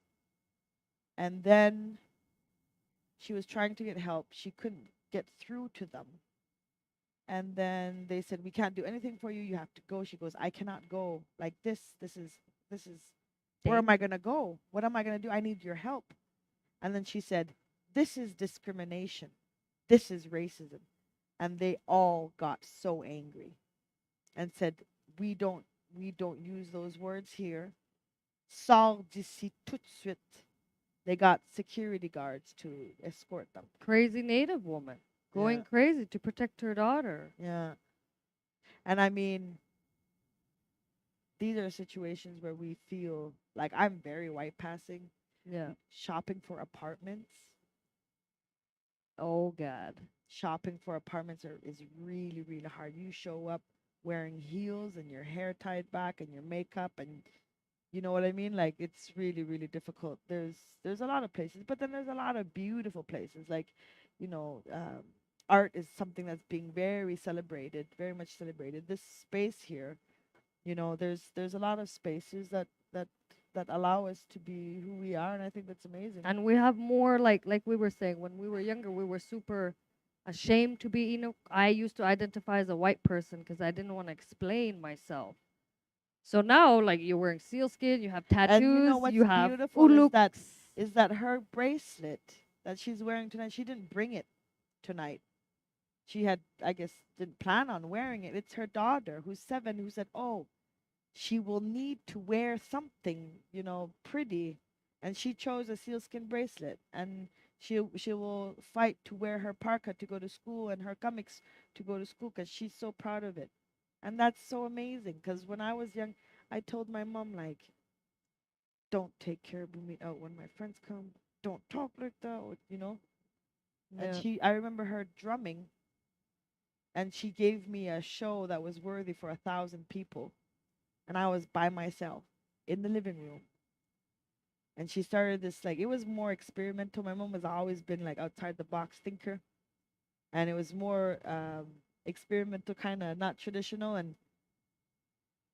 And then she was trying to get help. She couldn't get through to them. And then they said, we can't do anything for you. You have to go. She goes, I cannot go like this. This is where am I going to go? What am I going to do? I need your help. And then she said, this is discrimination. This is racism. And they all got so angry and said, we don't use those words here. Sors d'ici tout de suite. They got security guards to escort them. Crazy Native woman going crazy to protect her daughter. Yeah. And I mean, these are situations where we feel like I'm very white passing. Yeah. Shopping for apartments. Oh, God. Shopping for apartments is really, really hard. You show up wearing heels and your hair tied back and your makeup, and you know what I mean? Like, it's really, really difficult. There's a lot of places, but then there's a lot of beautiful places. Like, art is something that's being very celebrated, very much celebrated. This space here, there's a lot of spaces that allow us to be who we are, and I think that's amazing. And we have more, like we were saying, when we were younger, we were super ashamed to be Inuk. I used to identify as a white person because I didn't want to explain myself. So now, like, you're wearing sealskin, you have tattoos, and what's you have beautiful uluks. is that her bracelet that she's wearing tonight, she didn't bring it tonight. She had, I guess, didn't plan on wearing it. It's her daughter, who's 7, who said, oh, she will need to wear something, pretty. And she chose a sealskin bracelet. And she will fight to wear her parka to go to school and her comics to go to school because she's so proud of it. And that's so amazing because when I was young, I told my mom, like, don't take caribou meat out when my friends come. Don't talk like that, Yeah. And I remember her drumming, and she gave me a show that was worthy for 1,000 people. And I was by myself in the living room. And she started this, like, it was more experimental. My mom has always been, like, outside the box thinker. And it was more experimental, kind of not traditional. And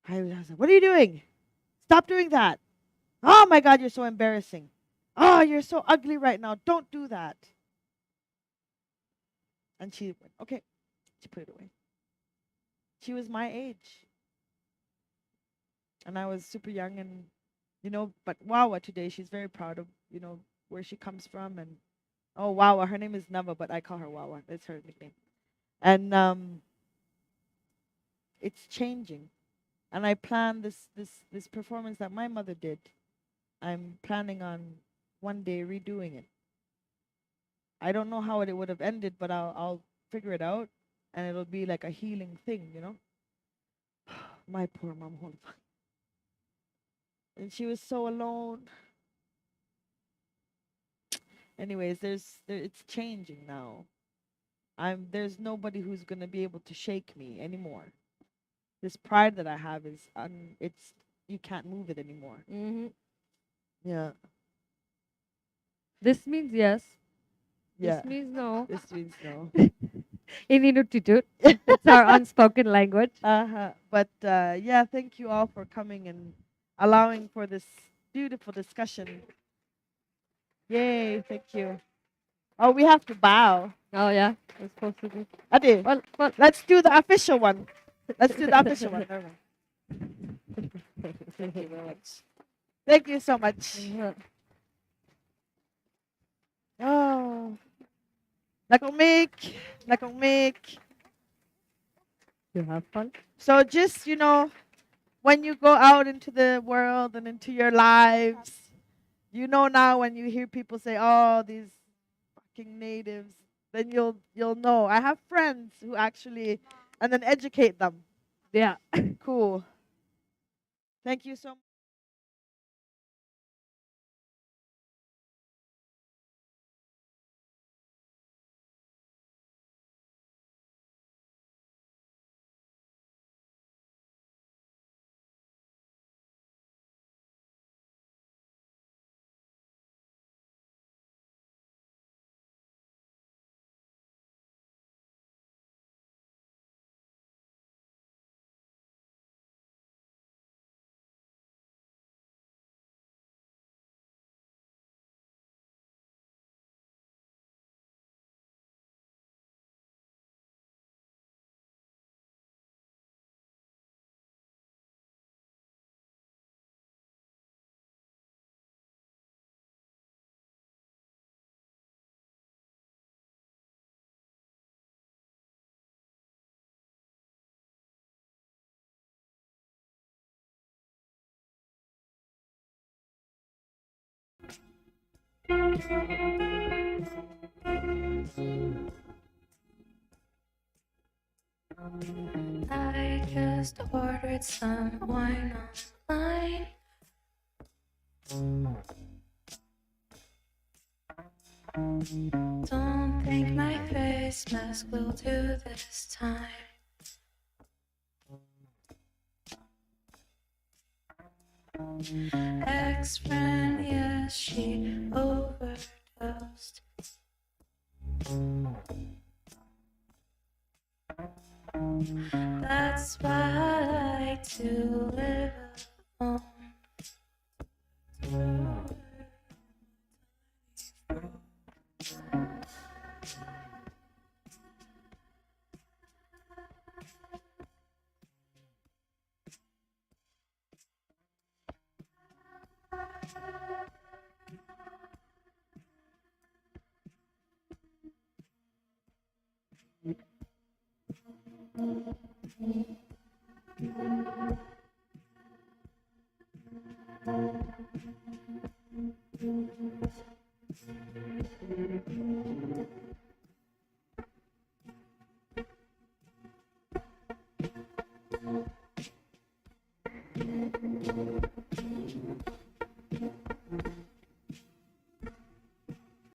I was like, what are you doing? Stop doing that. Oh, my God, you're so embarrassing. Oh, you're so ugly right now. Don't do that. And she went, okay. She put it away. She was my age. And I was super young, and but Wawa today, she's very proud of where she comes from. And oh, Wawa, her name is Nava, but I call her Wawa. That's her nickname. And it's changing. And I plan this performance that my mother did. I'm planning on one day redoing it. I don't know how it would have ended, but I'll figure it out, and it'll be like a healing thing, My poor mom, hold on. And she was so alone. Anyways, it's changing now. There's nobody who's gonna be able to shake me anymore. This pride that I have you can't move it anymore. Mm-hmm. Yeah. This means yes. Yeah. This means no. This means no. In Inuktitut. It's our unspoken language. But yeah, thank you all for coming and allowing for this beautiful discussion. Yay, thank you. Oh, we have to bow. Oh, yeah. We're supposed to do. Ade, Well, let's do the official one. Let's do the official one. Never mind. Thank you very much. Thank you so much. Oh. Nakong make. You have fun? So just, when you go out into the world and into your lives, now when you hear people say, "Oh, these fucking natives," then you'll know. I have friends who actually, and then educate them. Yeah. Cool. Thank you so much. I just ordered some wine online. Don't think my face mask will do this time. Ex-friend, yes, she overdosed. That's why I like to live alone.